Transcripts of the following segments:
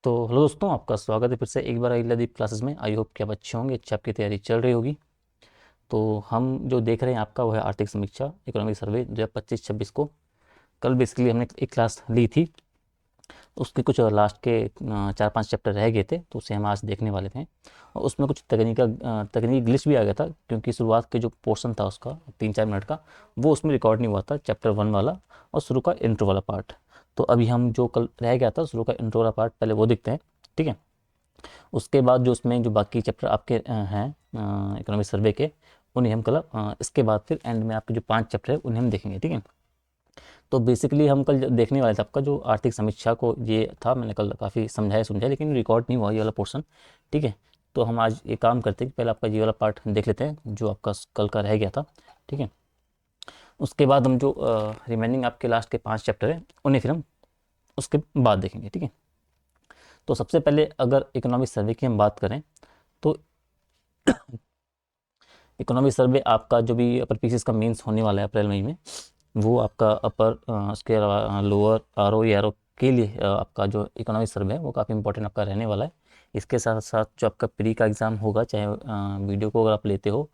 तो हेलो दोस्तों, आपका स्वागत है फिर से एक बार लदीप क्लासेस में। आई होप कि आप अच्छे होंगे, अच्छी आपकी तैयारी चल रही होगी। तो हम जो देख रहे हैं आपका वो है आर्थिक समीक्षा इकोनॉमिक सर्वे 2025-26 को। कल बेसिकली हमने एक क्लास ली थी, उसके कुछ लास्ट के 4-5 चैप्टर रह गए थे, तो उसे हम आज देखने वाले थे। और उसमें कुछ तकनीकी ग्लिच भी आ गया था, क्योंकि शुरुआत के जो पोर्शन था उसका 3-4 मिनट का, वो उसमें रिकॉर्ड नहीं हुआ था, चैप्टर 1 वाला और शुरू का इंट्रो वाला पार्ट। तो अभी हम जो कल रह गया था शुरू का इंट्रो वाला पार्ट, पहले वो देखते हैं, ठीक है। उसके बाद जो उसमें जो बाकी चैप्टर आपके हैं इकोनॉमिक सर्वे के, उन्हें हम कल इसके बाद फिर एंड में आपके जो 5 चैप्टर है उन्हें हम देखेंगे, ठीक है। तो बेसिकली हम कल देखने वाले थे आपका जो आर्थिक समीक्षा को, ये था मैंने कल काफ़ी समझाया लेकिन रिकॉर्ड नहीं हुआ ये वाला पोर्शन, ठीक है। तो हम आज ये काम करते हैं कि पहले आपका ये वाला पार्ट देख लेते हैं जो आपका कल का रह गया था, ठीक है। उसके बाद हम जो रिमेनिंग आपके लास्ट के 5 चैप्टर हैं उन्हें फिर हम उसके बाद देखेंगे, ठीक है। तो सबसे पहले अगर इकोनॉमिक सर्वे की हम बात करें तो इकोनॉमिक सर्वे आपका जो भी अपर पीसीएस का मेंस होने वाला है अप्रैल मई में, वो आपका अपर उसके अलावा लोअर आरओ या आरओ के लिए आपका जो इकोनॉमिक सर्वे है वो काफ़ी इंपॉर्टेंट आपका रहने वाला है। इसके साथ साथ जो आपका प्री का एग्ज़ाम होगा, चाहे वीडियो को अगर आप लेते हो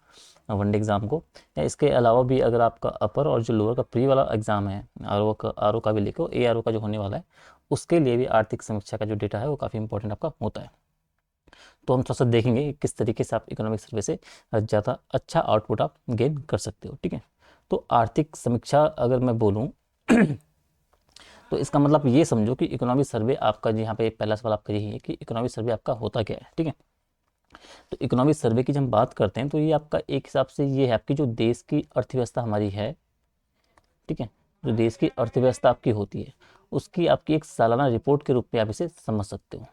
वनडे एग्ज़ाम को, या इसके अलावा भी अगर आपका अपर और जो लोअर का प्री वाला एग्ज़ाम है आरओ का भी लेके ए आरओ का जो होने वाला है, उसके लिए भी आर्थिक समीक्षा का जो डेटा है वो काफ़ी इंपॉर्टेंट आपका होता है। तो हम थोड़ा सा देखेंगे कि किस तरीके से आप इकोनॉमिक सर्वे से ज़्यादा अच्छा आउटपुट आप गेन कर सकते हो, ठीक है। तो आर्थिक समीक्षा अगर मैं बोलूँ तो इसका मतलब ये समझो कि इकोनॉमिक सर्वे आपका, यहाँ पे पहला सवाल आपका यही है कि इकोनॉमिक सर्वे आपका होता क्या है, ठीक है। तो इकोनॉमिक सर्वे की जब हम बात करते हैं तो ये आपका एक हिसाब से ये है आपकी जो देश की अर्थव्यवस्था हमारी है, ठीक है। जो देश की अर्थव्यवस्था आपकी होती है उसकी आपकी एक सालाना रिपोर्ट के रूप में आप इसे समझ सकते हो,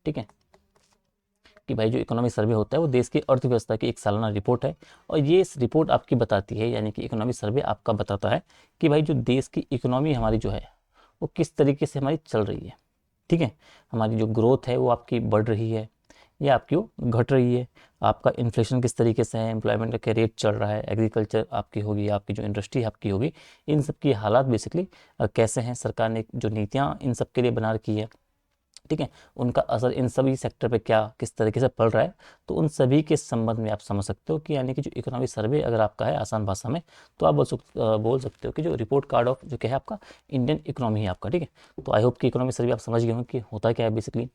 ठीक है। कि भाई जो इकोनॉमिक सर्वे होता है वो देश की अर्थव्यवस्था की एक सालाना रिपोर्ट है, और ये इस रिपोर्ट आपकी बताती है, यानी कि इकोनॉमिक सर्वे आपका बताता है कि भाई जो देश की इकोनॉमी हमारी जो है वो किस तरीके से हमारी चल रही है, ठीक है। हमारी जो ग्रोथ है वो आपकी बढ़ रही है या आपकी वो घट रही है, आपका इन्फ्लेशन किस तरीके से है, एम्प्लॉयमेंट का रेट चल रहा है, एग्रीकल्चर आपकी होगी, आपकी जो इंडस्ट्री आपकी होगी, इन सब की हालात बेसिकली कैसे हैं, सरकार ने जो नीतियाँ इन सब के लिए बना रखी है, ठीक है, उनका असर इन सभी सेक्टर पे क्या किस तरीके से पड़ रहा है। तो उन सभी के संबंध में आप समझ सकते हो कि यानी कि जो इकोनॉमिक सर्वे अगर आपका है आसान भाषा में, तो आप बोल सकते हो कि जो रिपोर्ट कार्ड ऑफ जो क्या है आपका इंडियन इकोनॉमी है आपका, ठीक है। तो आई होप कि इकोनॉमिक सर्वे आप समझ गए हो कि होता क्या है बेसिकली।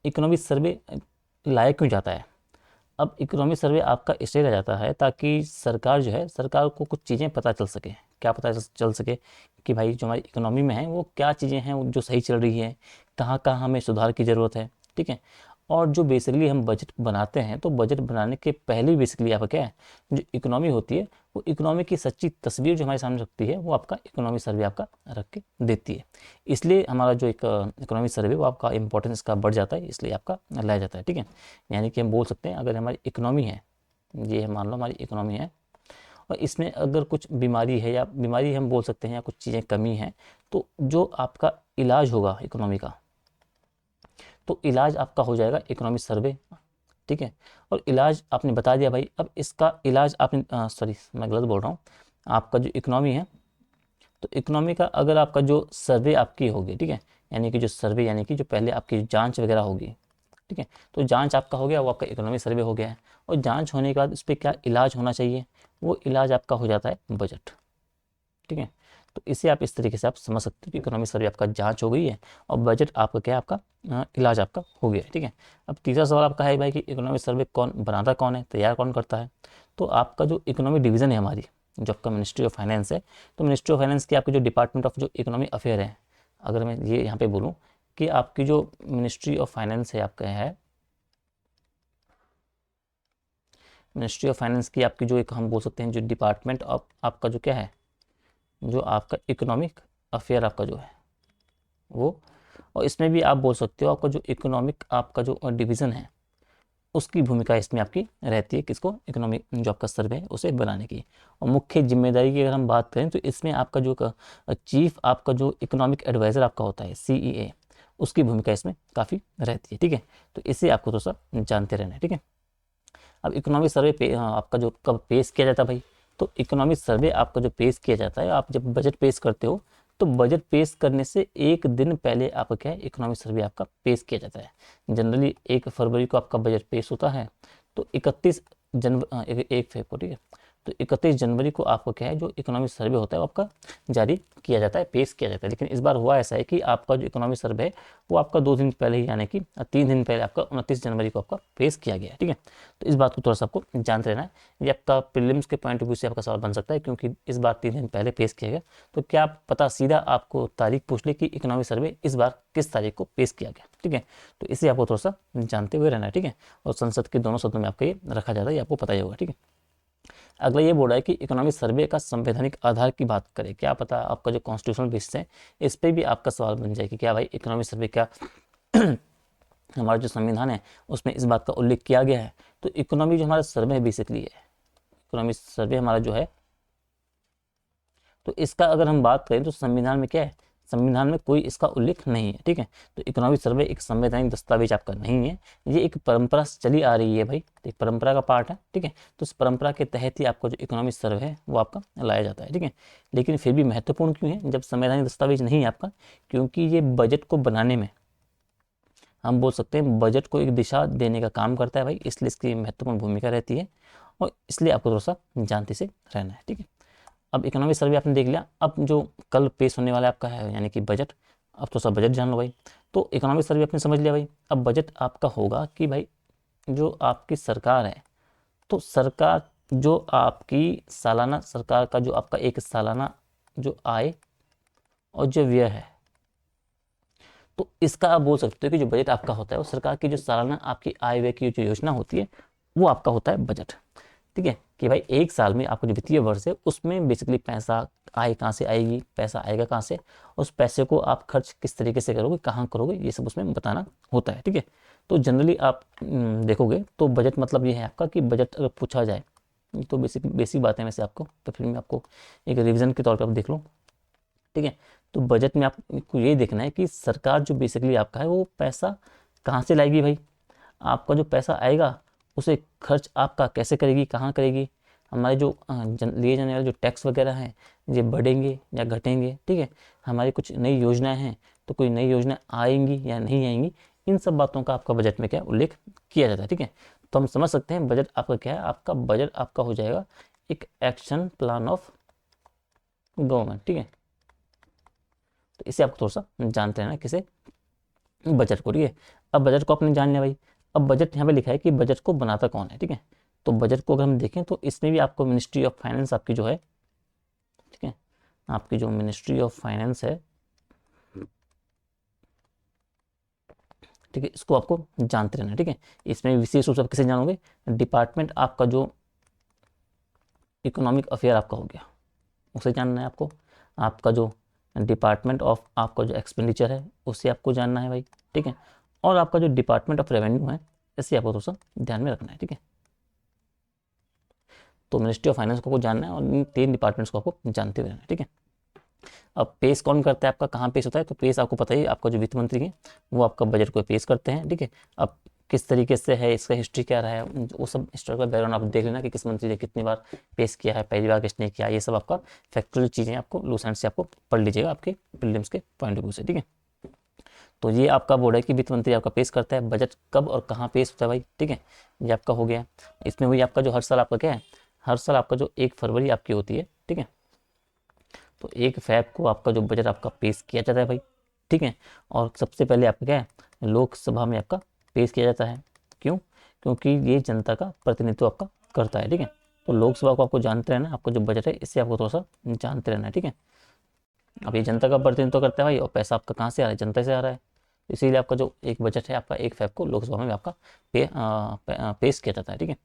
इकोनॉमिक सर्वे लाया क्यों जाता है? अब इकोनॉमिक सर्वे आपका इसलिए रह जाता है ताकि सरकार जो है, सरकार को कुछ चीज़ें पता चल सके। क्या पता चल सके? कि भाई जो हमारी इकोनॉमी में है वो क्या चीज़ें हैं जो सही चल रही है, कहाँ कहाँ हमें सुधार की ज़रूरत है, ठीक है। और जो बेसिकली हम बजट बनाते हैं तो बजट बनाने के पहले बेसिकली आपका क्या है, जो इकोनॉमी होती है वो इकोनॉमी की सच्ची तस्वीर जो हमारे सामने रखती है वो आपका इकोनॉमी सर्वे आपका रख के देती है। इसलिए हमारा जो एक इकोनॉमी सर्वे वो आपका इंपॉर्टेंस इसका बढ़ जाता है, इसलिए आपका लाया जाता है, ठीक है। यानी कि हम बोल सकते हैं अगर हमारी इकोनॉमी है, ये मान लो हमारी इकोनॉमी है, और इसमें अगर कुछ बीमारी है या बीमारी हम बोल सकते हैं या कुछ चीज़ें कमी हैं, तो जो आपका इलाज होगा इकोनॉमी का, तो इलाज आपका हो जाएगा इकोनॉमिक सर्वे, ठीक है। और इलाज आपने बता दिया भाई, अब इसका इलाज आपने सॉरी मैं गलत बोल रहा हूँ, आपका जो इकोनॉमी है तो इकोनॉमी का अगर आपका जो सर्वे आपकी होगी, ठीक है, यानी कि जो सर्वे यानी कि जो पहले आपकी जांच वगैरह होगी, ठीक है। तो जांच आपका हो गया, वो आपका इकोनॉमिक सर्वे हो गया है, और जांच होने के बाद उस पर क्या इलाज होना चाहिए, वो इलाज आपका हो जाता है बजट, ठीक है। तो इसे आप इस तरीके से आप समझ सकते हो कि इकोनॉमिक सर्वे आपका जांच हो गई है और बजट आपका क्या है, आपका इलाज आपका हो गया है, ठीक है। अब तीसरा सवाल आपका है भाई कि इकोनॉमिक सर्वे कौन बनाता, कौन है, तैयार कौन करता है। तो आपका जो इकोनॉमिक डिवीज़न है हमारी, जो आपका मिनिस्ट्री ऑफ फाइनेंस है, तो मिनिस्ट्री ऑफ फाइनेंस की आपकी जो डिपार्टमेंट ऑफ जो इकोनॉमिक अफेयर है, अगर मैं ये यहाँ पे बोलूँ कि आपकी जो मिनिस्ट्री ऑफ फाइनेंस है आपका है, मिनिस्ट्री ऑफ फाइनेंस की आपकी जो एक हम बोल सकते हैं जो डिपार्टमेंट ऑफ आपका जो क्या है, जो आपका इकोनॉमिक अफेयर आपका जो है वो, और इसमें भी आप बोल सकते हो आपका जो इकोनॉमिक आपका जो डिवीज़न है उसकी भूमिका इसमें आपकी रहती है, किसको, इकोनॉमिक जो आपका सर्वे है उसे बनाने की। और मुख्य जिम्मेदारी की अगर हम बात करें तो इसमें आपका जो चीफ आपका जो इकोनॉमिक एडवाइज़र आपका होता है सीईए, उसकी भूमिका इसमें काफ़ी रहती है, ठीक है। तो इसे आपको थोड़ा सा जानते रहना है, ठीक है। अब इकोनॉमिक सर्वे आपका जो कब पेश किया जाता है भाई, तो इकोनॉमिक सर्वे आपका जो पेश किया जाता है, आप जब बजट पेश करते हो तो बजट पेश करने से एक दिन पहले आपका क्या है, इकोनॉमिक सर्वे आपका पेश किया जाता है। जनरली 1 फरवरी को आपका बजट पेश होता है, तो 1 फेब को, ठीक है, तो 31 जनवरी को आपको क्या है, जो इकोनॉमिक सर्वे होता है वो आपका जारी किया जाता है, पेश किया जाता है। लेकिन इस बार हुआ ऐसा है कि आपका जो इकोनॉमिक सर्वे है वो आपका 2 दिन पहले ही, यानी कि 3 दिन पहले आपका 29 जनवरी को आपका पेश किया गया है, ठीक है। तो इस बात को थोड़ा सा आपको जानते रहना है। ये आपका प्रीलिम्स के पॉइंट ऑफ व्यू से आपका सवाल बन सकता है, क्योंकि इस बार 3 दिन पहले पेश किया गया। तो क्या पता सीधा आपको तारीख पूछ ले कि इकोनॉमिक सर्वे इस बार किस तारीख को पेश किया गया, ठीक है। तो इसे आपको थोड़ा सा जानते हुए रहना है, ठीक है। और संसद के दोनों सदनों में आपका ये रखा जाता है, ये आपको पता ही होगा, ठीक है। अगला ये बोल रहा है कि इकोनॉमिक सर्वे का संवैधानिक आधार की बात करें। क्या पता आपका जो कॉन्स्टिट्यूशनल बेसिस है इस पर भी आपका सवाल बन जाए कि क्या भाई इकोनॉमिक सर्वे क्या हमारा जो संविधान है उसमें इस बात का उल्लेख किया गया है। तो इकोनॉमी जो हमारा सर्वे है बेसिकली है, इकोनॉमिक सर्वे हमारा जो है, तो इसका अगर हम बात करें तो संविधान में क्या है, संविधान में कोई इसका उल्लेख नहीं है, ठीक है। तो इकोनॉमिक सर्वे एक संवैधानिक दस्तावेज आपका नहीं है, ये एक परंपरा से चली आ रही है भाई, एक परंपरा का पार्ट है, ठीक है। तो इस परंपरा के तहत ही आपका जो इकोनॉमिक सर्वे है वो आपका लाया जाता है, ठीक है। लेकिन फिर भी महत्वपूर्ण क्यों है जब संवैधानिक दस्तावेज नहीं है आपका, क्योंकि ये बजट को बनाने में, हम बोल सकते हैं बजट को एक दिशा देने का काम करता है भाई, इसलिए इसकी महत्वपूर्ण भूमिका रहती है, और इसलिए आपको थोड़ा सा जानते से रहना है, ठीक है। अब इकोनॉमिक सर्वे आपने देख लिया, अब जो कल पेश होने वाला आपका है यानी कि बजट, अब तो सब बजट जान लो भाई। तो इकोनॉमिक सर्वे आपने समझ लिया भाई। अब बजट आपका होगा कि भाई जो आपकी सरकार है, तो सरकार जो आपकी सालाना, सरकार का जो आपका एक सालाना जो आय और जो व्यय है, तो इसका आप बोल सकते हो कि जो बजट आपका होता है वो सरकार की जो सालाना आपकी आय व्यय की जो योजना होती है वो आपका होता है बजट, ठीक है। कि भाई एक साल में आपका जो वित्तीय वर्ष है उसमें बेसिकली पैसा आय कहाँ से आएगी, पैसा आएगा कहाँ से, उस पैसे को आप खर्च किस तरीके से करोगे, कहाँ करोगे, ये सब उसमें बताना होता है, ठीक है। तो जनरली आप देखोगे तो बजट मतलब ये है आपका कि बजट अगर पूछा जाए तो बेसिक बेसिक बातें में से आपको, तो फिर मैं आपको एक रिविजन के तौर पर आप देख लो, ठीक है। तो बजट में आपको ये देखना है कि सरकार जो बेसिकली आपका है वो पैसा कहाँ से लाएगी भाई, आपका जो पैसा आएगा उसे खर्च आपका कैसे करेगी, कहाँ करेगी, हमारे जो लिए जाने वाले जो टैक्स वगैरह हैं ये बढ़ेंगे या घटेंगे, ठीक है। हमारी कुछ नई योजनाएं हैं तो कोई नई योजना आएंगी या नहीं आएंगी, इन सब बातों का आपका बजट में क्या उल्लेख किया जाता है, ठीक है। तो हम समझ सकते हैं बजट आपका क्या है, आपका बजट आपका हो जाएगा एक एक्शन प्लान ऑफ गवर्नमेंट, ठीक है। तो इसे आपको थोड़ा सा जानते रहना किसे, बजट को, ठीक है। अब बजट को आपने जान लिया भाई। अब बजट यहाँ पे लिखा है कि बजट को बनाता कौन है, ठीक है। तो बजट को अगर हम देखें तो इसमें भी आपको मिनिस्ट्री ऑफ फाइनेंस आपकी जो है, ठीक है, आपकी जो मिनिस्ट्री ऑफ फाइनेंस है, ठीक है, इसको आपको जानते रहना है, ठीक है। इसमें विशेष रूप से आप किसे जानोगे, डिपार्टमेंट आपका जो इकोनॉमिक अफेयर आपका हो गया उसे जानना है आपको, आपका जो डिपार्टमेंट ऑफ आपका जो एक्सपेंडिचर है उसे आपको जानना है भाई, ठीक है। और आपका जो डिपार्टमेंट ऑफ रेवेन्यू है इसे आपको थोड़ा सा ध्यान में रखना है, ठीक है। तो मिनिस्ट्री ऑफ फाइनेंस को जानना है और इन 3 डिपार्टमेंट्स को आपको जानते हुए रहना है, ठीक है। अब पेश कौन करता है आपका, कहाँ पेश होता है, तो पेश आपको पता ही, आपका जो वित्त मंत्री है वो आपका बजट को पेश करते हैं, ठीक है। अब किस तरीके से है, इसका हिस्ट्री क्या रहा है, वो सब हिस्टोरिकल बैकग्राउंड आप देख लेना कि किस मंत्री ने कितनी बार पेश किया है, पहली बार किसने किया, ये सब आपका फैक्चुअल चीज़ें आपको लूज एंड से आपको पढ़ लीजिएगा आपके प्रीलिम्स के पॉइंट ऑफ व्यू से, ठीक है। तो ये आपका बोर्ड है कि वित्त मंत्री आपका पेश करता है, बजट कब और कहाँ पेश होता है भाई, ठीक है, ये आपका हो गया। इसमें वही आपका जो हर साल आपका क्या है, हर साल आपका जो 1 फरवरी आपकी होती है, ठीक है। तो 1 फेब को आपका जो बजट आपका पेश किया जाता है भाई, ठीक है। और सबसे पहले आपका क्या है, लोकसभा में आपका पेश किया जाता है, क्यों, क्योंकि ये जनता का प्रतिनिधित्व आपका करता है, ठीक है। तो लोकसभा को आपको जानते रहना है, आपका जो बजट है इससे आपको थोड़ा सा जानते रहना है, ठीक है। अब ये जनता का प्रतिनिधित्व करता है भाई, और पैसा आपका कहाँ से आ रहा है, जनता से आ रहा है, इसीलिए आपका जो एक बजट है आपका 1 फेब को लोकसभा में आपका पेश किया जाता है, ठीक है।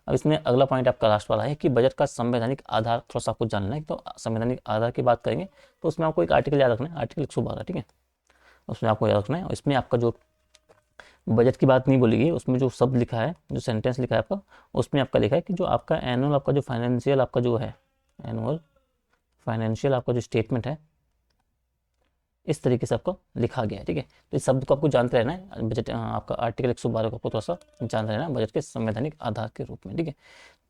अब इसमें अगला पॉइंट आपका लास्ट वाला है कि बजट का संवैधानिक आधार थोड़ा सा आपको जानना है। तो संवैधानिक आधार की बात करेंगे तो उसमें आपको एक आर्टिकल याद रखना है, आर्टिकल 112, ठीक है, उसमें आपको याद रखना है। और इसमें आपका जो बजट की बात नहीं बोलेगी, उसमें जो शब्द लिखा है, जो सेंटेंस लिखा है आपका, उसमें आपका लिखा है कि जो आपका एनुअल आपका जो फाइनेंशियल आपका जो है, एनुअल फाइनेंशियल आपका जो स्टेटमेंट है, इस तरीके से आपको लिखा गया है। ठीक है, तो इस शब्द को आपको जानते रहना है। बजट आपका आर्टिकल 112 को आपको थोड़ा सा जानते रहना है, बजट के संवैधानिक आधार के रूप में। ठीक है,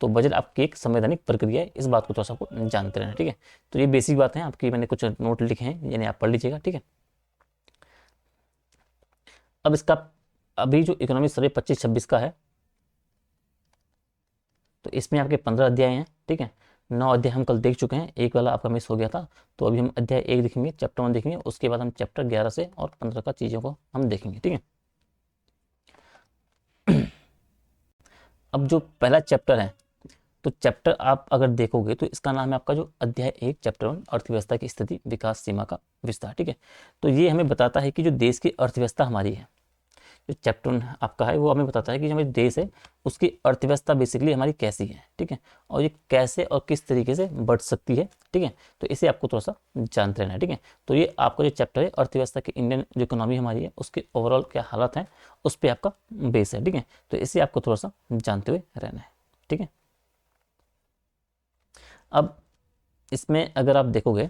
तो बजट आपकी एक संवैधानिक प्रक्रिया है, इस बात को थोड़ा सा आपको जानते रहना। ठीक है, तो ये बेसिक बातें हैं आपकी, मैंने कुछ नोट लिखे हैं, यानी आप पढ़ लीजिएगा। ठीक है, अब इसका अभी जो इकोनॉमिक सर्वे 25-26 का है, तो इसमें आपके 15 अध्याय हैं। ठीक है, 9 अध्याय हम कल देख चुके हैं, एक वाला आपका मिस हो गया था। तो अभी हम अध्याय 1 देखेंगे, चैप्टर 1 देखेंगे, उसके बाद हम चैप्टर 11 से और 15 का चीज़ों को हम देखेंगे। ठीक है, अब जो पहला चैप्टर है, तो चैप्टर आप अगर देखोगे तो इसका नाम है आपका जो अध्याय 1 चैप्टर 1 अर्थव्यवस्था की स्थिति विकास सीमा का विस्तार। ठीक है, तो ये हमें बताता है कि जो देश की अर्थव्यवस्था हमारी है, जो चैप्टर 1 आपका है वो हमें बताता है कि जो हमारे देश है उसकी अर्थव्यवस्था बेसिकली हमारी कैसी है। ठीक है, और ये कैसे और किस तरीके से बढ़ सकती है। ठीक है, तो इसे आपको थोड़ा सा जानते रहना है। ठीक है, तो ये आपका जो चैप्टर है अर्थव्यवस्था की, इंडियन जो इकोनॉमी हमारी है उसके ओवरऑल क्या हालत है, उस पर आपका बेस है। ठीक है, तो इसे आपको थोड़ा सा जानते हुए रहना है। ठीक है, अब इसमें अगर आप देखोगे,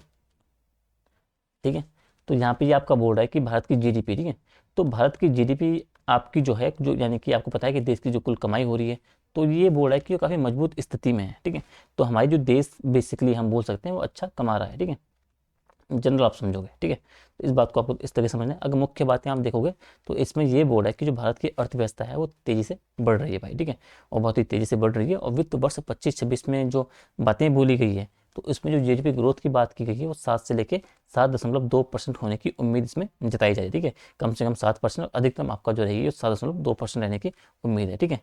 ठीक है, तो यहाँ पे ये आपका बोल रहा है कि भारत की जीडीपी। ठीक है, तो भारत की जीडीपी आपकी जो है, जो यानी कि आपको पता है कि देश की जो कुल कमाई हो रही है, तो ये बोल रहा है कि वो काफ़ी मजबूत स्थिति में है। ठीक है, तो हमारी जो देश बेसिकली हम बोल सकते हैं वो अच्छा कमा रहा है। ठीक है, जनरल आप समझोगे। ठीक है, तो इस बात को आपको इस तरह से समझना है। अगर मुख्य बातें आप देखोगे तो इसमें ये बोल रहा है कि जो भारत की अर्थव्यवस्था है वो तेज़ी से बढ़ रही है भाई। ठीक है, और बहुत ही तेज़ी से बढ़ रही है, और वित्त वर्ष 25-26 में जो बातें बोली गई है, तो इसमें जो जीडीपी ग्रोथ की बात की गई है वो 7 से लेके 7.2% होने की उम्मीद इसमें जताई जाए। ठीक है, कम से कम 7%, और अधिकतम आपका जो रहेगी 7.2% रहने की उम्मीद है। ठीक है,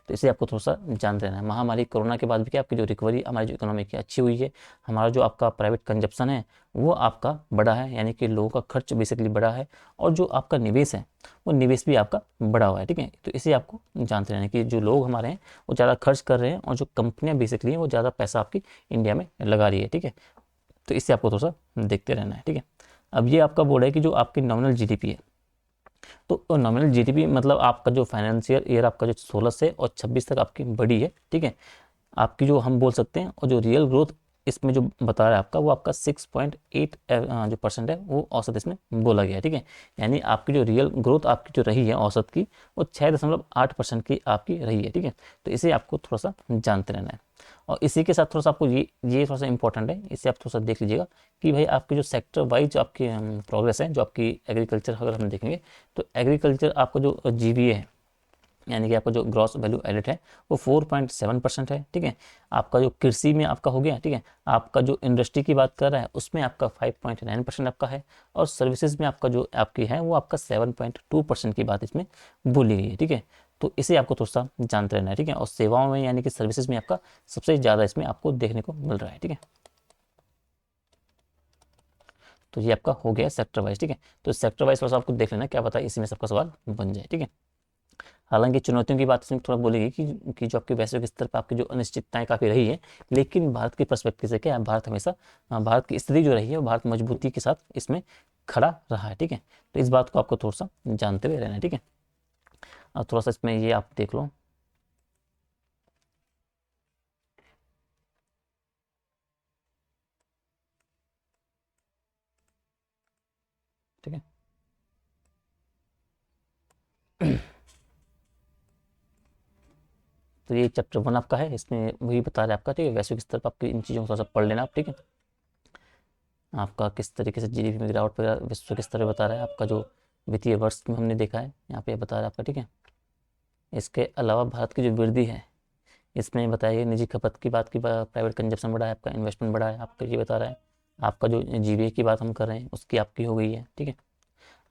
तो इसे आपको थोड़ा सा जानते रहना है। महामारी कोरोना के बाद भी क्या आपकी जो रिकवरी हमारी जो इकोनॉमी की अच्छी हुई है, हमारा जो आपका प्राइवेट कंजप्शन है वो आपका बढ़ा है, यानी कि लोगों का खर्च बेसिकली बढ़ा है, और जो आपका निवेश है वो निवेश भी आपका बढ़ा हुआ है। ठीक है, तो इसे आपको जानते रहना है कि जो लोग हमारे हैं वो ज़्यादा खर्च कर रहे हैं, और जो कंपनियां बेसिकली हैं वो ज़्यादा पैसा आपकी इंडिया में लगा रही है। ठीक है, तो इससे आपको थोड़ा सा देखते रहना है। ठीक है, अब ये आपका बोर्ड है कि जो आपकी नॉमिनल जीडीपी है, तो नॉमिनल जीडीपी मतलब आपका जो फाइनेंशियल ईयर आपका जो 16 से और 26 तक आपकी बड़ी है। ठीक है, आपकी जो हम बोल सकते हैं, और जो रियल ग्रोथ इसमें जो बता रहा है आपका, वो आपका 6.8 जो परसेंट है वो औसत इसमें बोला गया है। ठीक है, यानी आपकी जो रियल ग्रोथ आपकी जो रही है औसत की, वो 6.8% की आपकी रही है। ठीक है, तो इसे आपको थोड़ा सा जानते रहना है। और इसी के साथ थोड़ा सा आपको ये थोड़ा सा इंपॉर्टेंट है, इसे आप थोड़ा सा देख लीजिएगा कि भाई आपके जो सेक्टर वाइज जो आपकी प्रोग्रेस है, जो आपकी एग्रीकल्चर अगर हम देखेंगे, तो एग्रीकल्चर आपका जो जीवीए है, यानी कि आपका जो ग्रॉस वैल्यू एडिट है वो 4.7% है। ठीक है, आपका जो कृषि में आपका हो गया। ठीक है, आपका जो इंडस्ट्री की बात कर रहा है उसमें आपका 5.9% आपका है, और सर्विसेज में आपका जो आपकी है वो आपका 7.2% की बात इसमें बोली गई है। ठीक है, तो इसे आपको थोड़ा सा जानते रहना है। ठीक है, और सेवाओं में यानी कि सर्विसेज में आपका सबसे ज़्यादा इसमें आपको देखने को मिल रहा है। ठीक है, तो ये आपका हो गया सेक्टर वाइज। ठीक है, तो सेक्टर वाइज थोड़ा सा आपको देख लेना, क्या पता है इसी में सबका सवाल बन जाए। ठीक है, हालांकि चुनौतियों की बात इसमें थोड़ा बोलेगी कि जो आपके वैश्विक स्तर पर आपकी जो अनिश्चितताएं काफ़ी रही है, लेकिन भारत के पर्सपेक्टिव से क्या है, भारत हमेशा भारत की स्थिति जो रही है वो भारत मजबूती के साथ इसमें खड़ा रहा है। ठीक है, तो इस बात को आपको थोड़ा सा जानते हुए रहना है। ठीक है, और थोड़ा सा इसमें ये आप देख लो। ठीक है, तो ये चैप्टर 1 आपका है, इसमें वही बता रहा है आपका। ठीक है, वैश्विक स्तर पर आपकी इन चीज़ों को थोड़ा सा पढ़ लेना आप। ठीक है, आपका किस तरीके से जीडीपी में गिरावट वगैरह विश्व के स्तर पर बता रहा है, आपका जो वित्तीय वर्ष में हमने देखा है यहाँ पे बता रहा है आपका। ठीक है, इसके अलावा भारत की जो वृद्धि है इसमें बताइए, निजी खपत की बात की, प्राइवेट कंजप्शन बढ़ा है आपका, इन्वेस्टमेंट बढ़ा है आपका, ये बता रहा है। आपका जो जीवीए की बात हम कर रहे हैं उसकी आपकी हो गई है। ठीक है,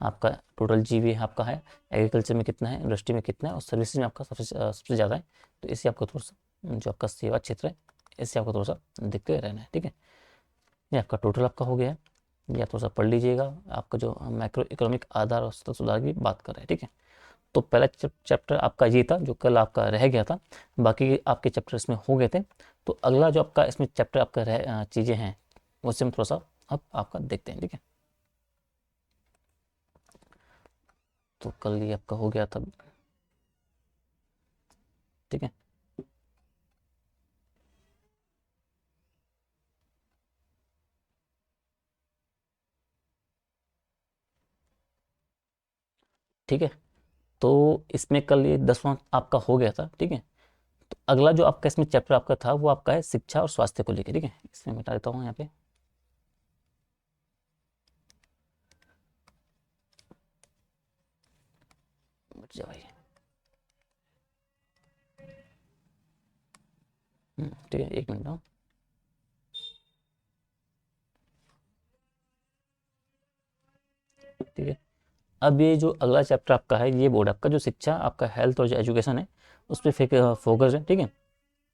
आपका टोटल जीवीए आपका है, एग्रीकल्चर में कितना है, इंडस्ट्री में कितना है, और सर्विसेज में आपका सबसे सबसे ज़्यादा है। तो इसे आपको थोड़ा सा जो आपका सेवा क्षेत्र है इससे आपको थोड़ा सा देखते रहना है। ठीक है, ये आपका टोटल आपका हो गया है, ये आप थोड़ा सा पढ़ लीजिएगा। आपका जो मैक्रो इकोनॉमिक आधार और सतत सुधार की बात कर रहे हैं। ठीक है, तो पहला चैप्टर आपका ये था जो कल आपका रह गया था, बाकी आपके चैप्टर इसमें हो गए थे। तो अगला जो आपका इसमें चैप्टर आपका रह चीज़ें हैं उससे हम थोड़ा सा अब आपका देखते हैं। ठीक है, तो कल ये आपका हो गया था। ठीक है, ठीक है। तो इसमें कल ये 10वां आपका हो गया था। ठीक है। तो अगला जो आपका इसमें चैप्टर आपका था वो आपका है शिक्षा और स्वास्थ्य को लेकर। ठीक है, इसमें मिटा देता हूँ यहाँ पे। मिट जा भाई। ठीक है, एक मिनट। ठीक है। अब ये जो अगला चैप्टर आपका है ये बोर्ड आपका जो शिक्षा आपका हेल्थ और जो एजुकेशन है उस पर फोकस है। ठीक है।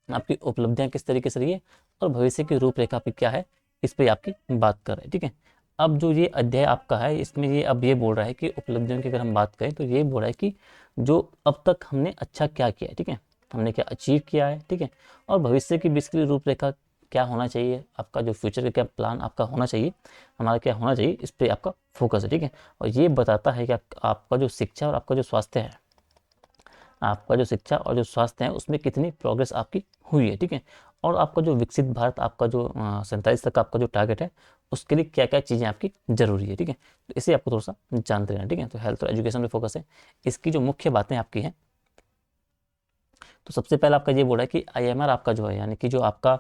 आपकी उपलब्धियां किस तरीके से रही है और भविष्य की रूपरेखा आपकी क्या है, इस पर आपकी बात कर रहे हैं। ठीक है। अब जो ये अध्याय आपका है इसमें ये अब ये बोल रहा है कि उपलब्धियों की अगर हम बात करें तो ये बोल रहा है कि जो अब तक हमने अच्छा क्या किया है। ठीक है, हमने क्या अचीव किया है। ठीक है। और भविष्य की बेसिकली रूपरेखा क्या होना चाहिए, आपका जो फ्यूचर का क्या प्लान आपका होना चाहिए, हमारा क्या होना चाहिए, इस पर आपका फोकस है। ठीक है। और ये बताता है कि आपका जो शिक्षा और आपका जो स्वास्थ्य है, आपका जो शिक्षा और जो स्वास्थ्य है उसमें कितनी प्रोग्रेस आपकी हुई है। ठीक है। और आपका जो विकसित भारत आपका जो 47 तक आपका जो टारगेट है उसके लिए क्या क्या चीज़ें आपकी जरूरी है। ठीक है। तो इसे आपको थोड़ा सा जानते रहना। ठीक है। तो हेल्थ और एजुकेशन पे फोकस है। इसकी जो मुख्य बातें आपकी हैं, तो सबसे पहले आपका ये बोल रहा है कि आईएमआर आपका जो है यानी कि जो आपका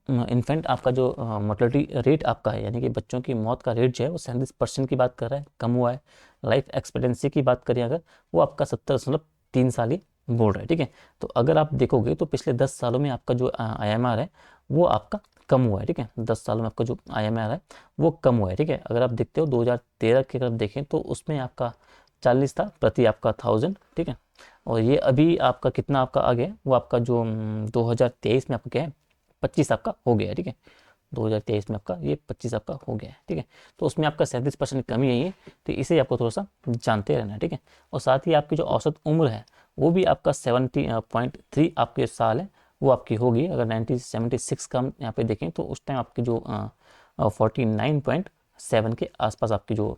इन्फेंट आपका जो मोर्टलिटी रेट आपका है यानी कि बच्चों की मौत का रेट जो है वो 37% की बात कर रहा है, कम हुआ है। लाइफ एक्सपेक्टेंसी की बात करें अगर, वो आपका 70.3 साल ही बोल रहा है। ठीक है। तो अगर आप देखोगे तो पिछले 10 सालों में आपका जो आईएमआर है वो आपका कम हुआ है। ठीक है। 10 सालों में आपका जो आईएमआर है वो कम हुआ है। ठीक है। अगर आप देखते हो 2013 की अगर देखें तो उसमें आपका 40 था प्रति आपका 1000। ठीक है। और ये अभी आपका कितना आपका आ गया, वो आपका जो 2023 में आपका क्या है 25 आपका हो गया है। ठीक है। 2023 में आपका ये 25 आपका हो गया है। ठीक है। तो उसमें आपका 37% कमी है ये, तो इसे आपको थोड़ा सा जानते रहना है। ठीक है। और साथ ही आपकी जो औसत उम्र है वो भी आपका 70.3 आपके साल है, वो आपकी होगी। अगर 1976 का हम यहाँ पे देखें तो उस टाइम आपकी जो 49.7 के आसपास आपकी जो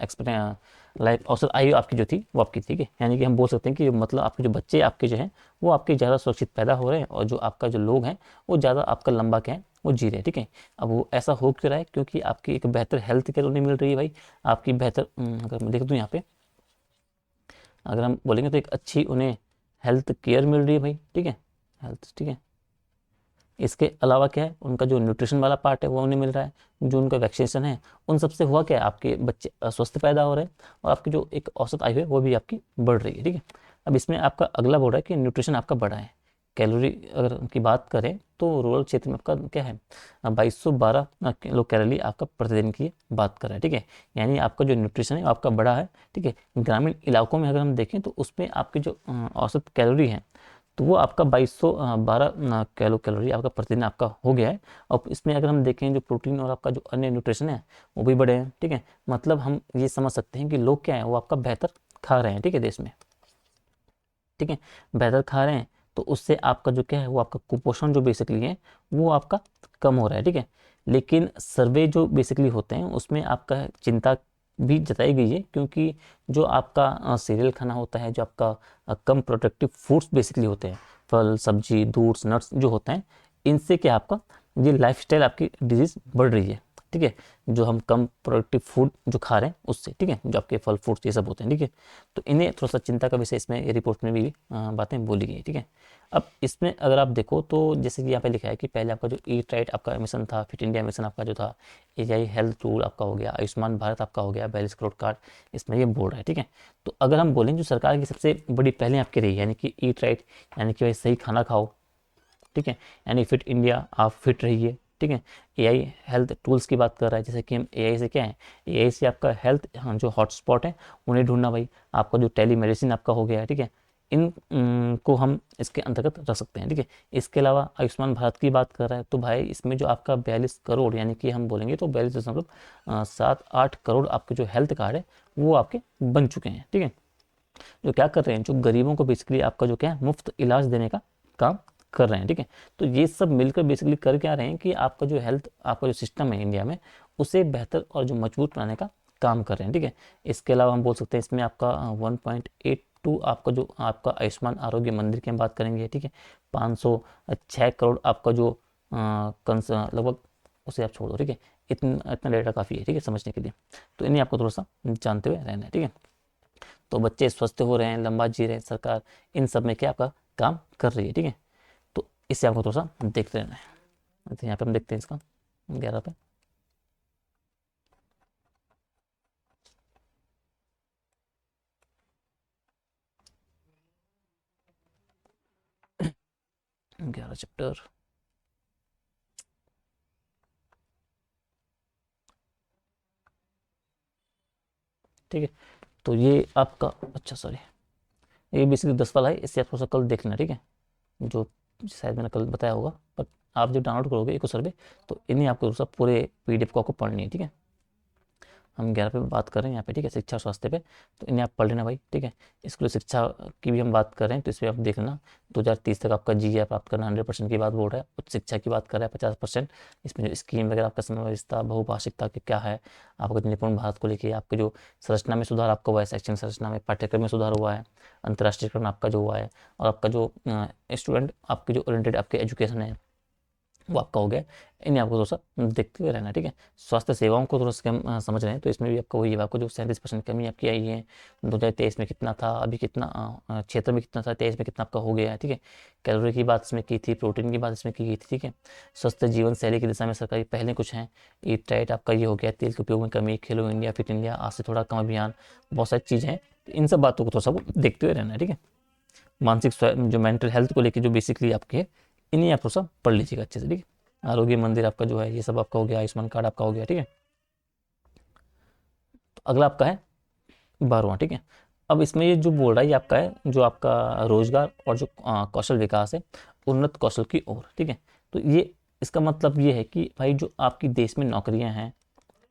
एक्सपेक्ट लाइफ औसत आयु आपकी जो थी वो आपकी थी। यानी कि हम बोल सकते हैं कि मतलब आपके जो बच्चे आपके जो हैं वो आपके ज़्यादा सुरक्षित पैदा हो रहे हैं और जो आपका जो लोग हैं वो ज़्यादा आपका लंबा क्या है वो जी रहे हैं। ठीक है। अब वो ऐसा हो क्यों रहा है, क्योंकि आपकी एक बेहतर हेल्थ केयर उन्हें मिल रही है भाई। आपकी बेहतर अगर मैं देख दूँ यहाँ पे, अगर हम बोलेंगे तो एक अच्छी उन्हें हेल्थ केयर मिल रही है भाई। ठीक है, हेल्थ। ठीक है। इसके अलावा क्या है, उनका जो न्यूट्रिशन वाला पार्ट है वो उन्हें मिल रहा है। जो उनका वैक्सीनेशन है उन सबसे हुआ क्या है, आपके बच्चे स्वस्थ पैदा हो रहे हैं और आपकी जो एक औसत आयु है वो भी आपकी बढ़ रही है। ठीक है। अब इसमें आपका अगला बोल रहा है कि न्यूट्रिशन आपका बढ़ा है। कैलोरी अगर की बात करें तो रूरल क्षेत्र में आपका क्या है 2212 किलो कैलोरी आपका प्रतिदिन की बात कर रहा है। ठीक है। यानी आपका जो न्यूट्रिशन है वो आपका बढ़ा है। ठीक है। ग्रामीण इलाकों में अगर हम देखें तो उसमें आपकी जो औसत कैलोरी है तो वो आपका 2212 कैलोरी आपका प्रतिदिन आपका हो गया है। और इसमें अगर हम देखें जो प्रोटीन और आपका जो अन्य न्यूट्रिशन है वो भी बढ़े हैं। ठीक है। मतलब हम ये समझ सकते हैं कि लोग क्या है वो आपका बेहतर खा रहे हैं। ठीक है, देश में। ठीक है, बेहतर खा रहे हैं तो उससे आपका जो क्या है वो आपका कुपोषण जो बेसिकली है वो आपका कम हो रहा है। ठीक है। लेकिन सर्वे जो बेसिकली होते हैं उसमें आपका चिंता भी जताई गई है, क्योंकि जो आपका सीरियल खाना होता है, जो आपका कम प्रोडक्टिव फूड्स बेसिकली होते हैं, फल सब्जी दूध नट्स जो होते हैं, इनसे क्या आपका ये लाइफस्टाइल आपकी डिजीज बढ़ रही है। ठीक है। जो हम कम प्रोडक्टिव फूड जो खा रहे हैं उससे। ठीक है, जो आपके फल फ्रूट्स ये सब होते हैं। ठीक है। तो इन्हें थोड़ा सा चिंता का विषय इसमें रिपोर्ट में भी बातें बोली गई। ठीक है। अब इसमें अगर आप देखो तो जैसे कि यहाँ पे लिखा है कि पहले आपका जो ईट राइट आपका मिशन था, फिट इंडिया मिशन आपका जो था, एआई हेल्थ टूल आपका हो गया, आयुष्मान भारत आपका हो गया, 42 करोड़ कार्ड, इसमें ये बोल रहा है। ठीक है। तो अगर हम बोलें जो सरकार की सबसे बड़ी पहले आपकी रही यानी कि ईट राइट यानी कि भाई सही खाना खाओ। ठीक है। यानी फिट इंडिया आप फिट रहिए। ठीक है। एआई हेल्थ टूल्स की बात कर रहा है, जैसे कि हम एआई से क्या है, एआई से आपका हेल्थ जो हॉटस्पॉट है उन्हें ढूंढना भाई। आपका जो टेली मेडिसिन आपका हो गया है। ठीक है। इन को हम इसके अंतर्गत रख सकते हैं। ठीक है। इसके अलावा आयुष्मान भारत की बात कर रहा है तो भाई इसमें जो आपका 42 करोड़ यानी कि हम बोलेंगे तो 42.78 करोड़ आपके जो हेल्थ कार्ड है वो आपके बन चुके हैं। ठीक है। जो क्या कर रहे हैं, जो गरीबों को बेसिकली आपका जो क्या है मुफ्त इलाज देने का काम कर रहे हैं। ठीक है। तो ये सब मिलकर बेसिकली कर क्या रहे हैं कि आपका जो हेल्थ आपका जो सिस्टम है इंडिया में उसे बेहतर और जो मजबूत बनाने का काम कर रहे हैं। ठीक है। इसके अलावा हम बोल सकते हैं इसमें आपका 1.82 आपका जो आपका आयुष्मान आरोग्य मंदिर की हम बात करेंगे। ठीक है। 506 करोड़ आपका जो लगभग उसे आप छोड़ दो। ठीक है। इतना इतना डेटा काफ़ी है। ठीक है, समझने के लिए। तो इन्हें आपको थोड़ा सा जानते हुए रहना है। ठीक है। तो बच्चे स्वस्थ हो रहे हैं, लंबा जी रहे हैं, सरकार इन सब में क्या आपका काम कर रही है, ठीक है। तो इससे आपको थोड़ा सा देखते रहना है। तो यहाँ पे हम देखते हैं इसका 11 पे। ग्यारह चैप्टर, ठीक है। तो ये आपका, अच्छा सॉरी, ये बेसिकली 10 वाला है, इससे आप थोड़ा सा कल देख लेना, ठीक है। जो शायद मैंने कल बताया होगा, पर आप जब डाउनलोड करोगे इको सर्वे, तो इन्हीं आपको सब पूरे पीडीएफ को आपको पढ़नी है, ठीक है। हम 11 पे बात कर रहे हैं यहाँ पे, ठीक है, शिक्षा और स्वास्थ्य पे। तो इन्हें आप पढ़ लेना भाई, ठीक है। स्कूली शिक्षा की भी हम बात कर रहे हैं, तो इसमें आप देख लेना 2030 तक आपका जीए प्राप्त करना 100% की बात बोल रहा है। उच्च शिक्षा की बात कर रहा है 50%। इसमें जो स्कीम वगैरह आपका समावेशिता, बहुभाषिकता के क्या है, आपका निपुण भारत को लेकर आपके जो संरचना में सुधार आपका हुआ है, शैक्षणिक संरचना में, पाठ्यक्रम में सुधार हुआ है, अंतर्राष्ट्रीयकरण आपका जो हुआ है, और आपका जो स्टूडेंट आपके जो ओरिएंटेड आपके एजुकेशन है वो आपका हो गया। इन्हें आपको थोड़ा सा देखते हुए रहना, ठीक है। स्वास्थ्य सेवाओं को थोड़ा सा कम समझ रहे हैं, तो इसमें भी आपका वही है, आपको जो 37% कमी आपकी आई है। 2023 में कितना था, अभी कितना क्षेत्र में कितना था, 23 में कितना आपका हो गया है, ठीक है। कैलोरी की बात इसमें की थी, प्रोटीन की बात इसमें की गई थी, ठीक है। स्वस्थ जीवन शैली की दिशा में सरकारी पहले कुछ हैं, ईट डाइट आपका ये हो गया, तेल के उपयोग में कमी, खेलो इंडिया, फिट इंडिया, आज से थोड़ा कम अभियान, बहुत सारी चीज़ें हैं। तो इन सब बातों को थोड़ा सा देखते हुए रहना है, ठीक है। मानसिक जो मेंटल हेल्थ को लेकर जो बेसिकली आपके है, इन्हें आप थोड़ा सा पढ़ लीजिएगा अच्छे से, ठीक है। आरोग्य मंदिर आपका जो है ये सब आपका हो गया, आयुष्मान कार्ड आपका हो गया, ठीक है। तो अगला आपका है 12वां, ठीक है। अब इसमें ये जो बोल रहा है ये आपका है जो आपका रोजगार और जो कौशल विकास है, उन्नत कौशल की ओर, ठीक है। तो ये इसका मतलब ये है कि भाई जो आपकी देश में नौकरियां हैं,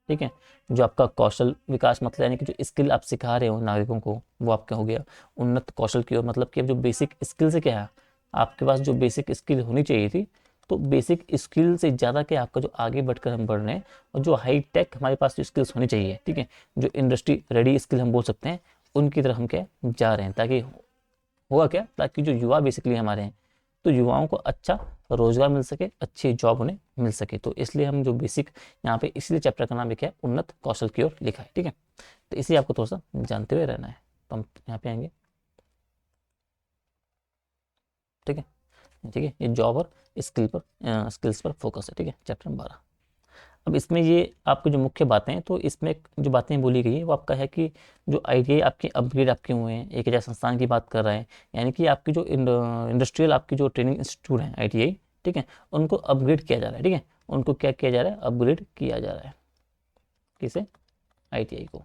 ठीक है, जो आपका कौशल विकास मतलब यानी कि जो स्किल आप सिखा रहे हो नागरिकों को, वो आपका हो गया उन्नत कौशल की ओर। मतलब कि अब जो बेसिक स्किल से क्या है, आपके पास जो बेसिक स्किल होनी चाहिए थी, तो बेसिक स्किल से ज़्यादा क्या आपका जो आगे बढ़कर हम बढ़ रहे हैं, और जो हाई टेक हमारे पास जो स्किल्स होनी चाहिए, ठीक है, जो इंडस्ट्री रेडी स्किल हम बोल सकते हैं, उनकी तरफ हम क्या जा रहे हैं। ताकि होगा क्या, ताकि जो युवा बेसिकली हमारे हैं, तो युवाओं को अच्छा रोजगार मिल सके, अच्छी जॉब उन्हें मिल सके। तो इसलिए हम जो बेसिक यहाँ पे, इसलिए चैप्टर का नाम भी क्या है, उन्नत कौशल की ओर लिखा है, ठीक है। तो इसे आपको थोड़ा सा जानते हुए रहना है। तो हम यहाँ पे आएंगे, ठीक है। ठीक है, ये जॉब और स्किल्स पर फोकस है, ठीक है, चैप्टर नंबर 12। अब इसमें ये आपकी जो मुख्य बातें हैं, तो इसमें जो बातें बोली गई है वो आपका है कि जो आईटीआई आपके अपग्रेड आपके हुए हैं, 1000 संस्थान की बात कर रहे हैं, यानी कि आपकी जो इंडस्ट्रियल आपकी जो ट्रेनिंग इंस्टीट्यूट हैं आईटीआई, ठीक है, उनको अपग्रेड किया जा रहा है, ठीक है। उनको क्या किया जा रहा है, अपग्रेड किया जा रहा है, किसे, आईटीआई को,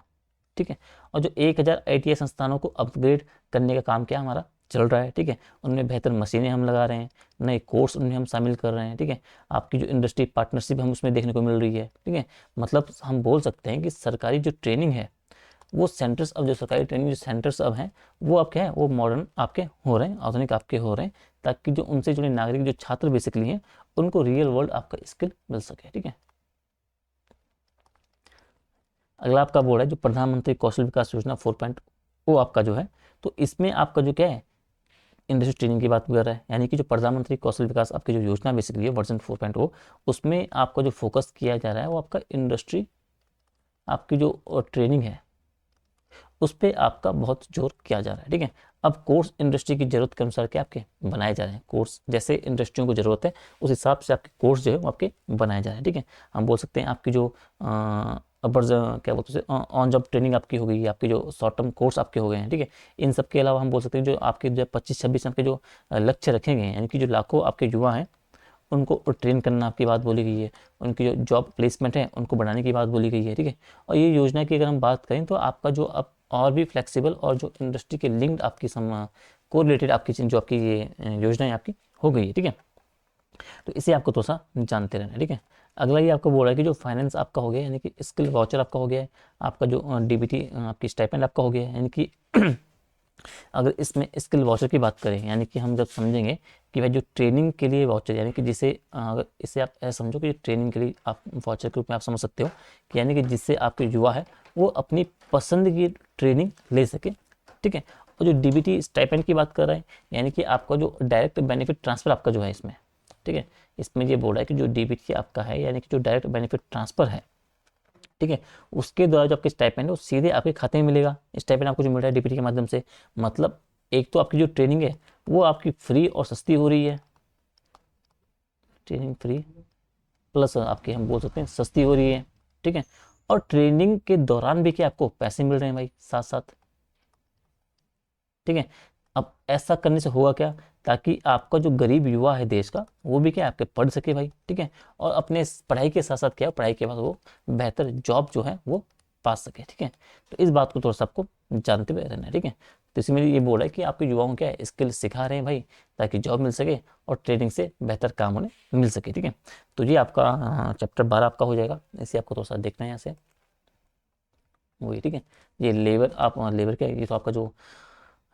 ठीक है। और जो 1000 आईटीआई संस्थानों को अपग्रेड करने का काम क्या हमारा चल रहा है, ठीक है। उनमें बेहतर मशीनें हम लगा रहे हैं, नए कोर्स उनमें हम शामिल कर रहे हैं, ठीक है। आपकी जो इंडस्ट्री पार्टनरशिप हम उसमें देखने को मिल रही है, ठीक है। मतलब हम बोल सकते हैं कि सरकारी जो ट्रेनिंग है, वो सेंटर्स, अब जो सरकारी ट्रेनिंग जो सेंटर्स अब हैं, वो अब क्या है, वो मॉडर्न आपके हो रहे हैं, आधुनिक आपके हो रहे हैं, ताकि जो उनसे जुड़े नागरिक जो छात्र बेसिकली हैं, उनको रियल वर्ल्ड आपका स्किल मिल सके, ठीक है। अगला आपका बोर्ड है जो प्रधानमंत्री कौशल विकास योजना 4.0 आपका जो है, तो इसमें आपका जो क्या है, इंडस्ट्री ट्रेनिंग की बात कर रहा है, यानी कि जो प्रधानमंत्री कौशल विकास आपकी जो योजना बेसिकली है वर्जन 4.0, उसमें आपका जो फोकस किया जा रहा है वो आपका इंडस्ट्री आपकी जो ट्रेनिंग है उस पर आपका बहुत जोर किया जा रहा है, ठीक है। अब कोर्स इंडस्ट्री की जरूरत के अनुसार के आपके बनाए जा रहे हैं, कोर्स जैसे इंडस्ट्रियों को जरूरत है उस हिसाब से आपके कोर्स जो है वो आपके बनाए जा रहे हैं, ठीक है। हम बोल सकते हैं आपकी जो अपर क्या बोलते हैं ऑन जॉब ट्रेनिंग आपकी हो गई, आपके जो शॉर्ट टर्म कोर्स आपके हो गए हैं, ठीक है। इन सब के अलावा हम बोल सकते हैं जो आपके 2025-26 आपके जो लक्ष्य रखे गए हैं, यानी कि जो लाखों आपके युवा हैं उनको ट्रेन करना आपकी बात बोली गई है, उनकी जो जॉब प्लेसमेंट है उनको बढ़ाने की बात बोली गई है, ठीक है। और ये योजना की अगर हम बात करें तो आपका जो अब और भी फ्लेक्सिबल और जो इंडस्ट्री के लिंक्ड आपकी को रिलेटेड आपकी जो आपकी ये योजनाएं आपकी हो गई है, ठीक है। तो इसे आपको थोड़ा सा जानते रहना है, ठीक है। अगला ये आपको बोल रहा है कि जो फाइनेंस आपका हो गया, यानी कि स्किल वाउचर आपका हो गया है, आपका जो डीबीटी आपकी स्टाइपेंड आपका हो गया है, यानी कि अगर इसमें स्किल वाउचर की बात करें, यानी कि हम जब समझेंगे कि भाई जो ट्रेनिंग के लिए वाउचर, यानी कि जिसे अगर इसे आप ऐसा समझो कि ट्रेनिंग के लिए आप वाउचर के रूप में आप समझ सकते हो कि यानी कि जिससे आपके युवा है वो अपनी पसंद की ट्रेनिंग ले सके, ठीक है। और जो डीबीटी स्टाइपेंड की बात कर रहे हैं, यानी कि आपका जो डायरेक्ट बेनिफिट ट्रांसफ़र आपका जो है इसमें, ठीक है, इसमें ये बोल रहा है कि जो डीबीटी आपका है, यानी कि जो डायरेक्ट बेनिफिट ट्रांसफ़र है, ठीक है। उसके द्वारा जो आपके स्टाइपेंड है वो सीधे आपके खाते में मिलेगा। स्टाइपेंड आपको जो मिल रहा है डीपीटी के माध्यम से, मतलब एक तो आपकी जो ट्रेनिंग है वो आपकी फ्री और सस्ती हो रही है, ट्रेनिंग फ्री प्लस आपकी हम बोल सकते हैं सस्ती हो रही है, ठीक है। और ट्रेनिंग के दौरान भी क्या आपको पैसे मिल रहे हैं भाई साथ साथ, ठीक है। अब ऐसा करने से होगा क्या, ताकि आपका जो गरीब युवा है देश का वो भी क्या आपके पढ़ सके भाई, ठीक है। और अपने पढ़ाई के साथ साथ क्या, पढ़ाई के बाद वो बेहतर जॉब जो है वो पा सके, ठीक है। तो इस बात को थोड़ा सा आपको जानते हुए रहना है, ठीक है। तो इसमें ये बोल रहा है कि आपके युवाओं को क्या है स्किल सिखा रहे हैं भाई, ताकि जॉब मिल सके और ट्रेनिंग से बेहतर काम उन्हें मिल सके, ठीक है। तो ये आपका चैप्टर 12 आपका हो जाएगा, इसे आपको थोड़ा सा देखना है यहाँ से वही, ठीक है। ये लेबर, आप लेबर क्या है, ये तो आपका जो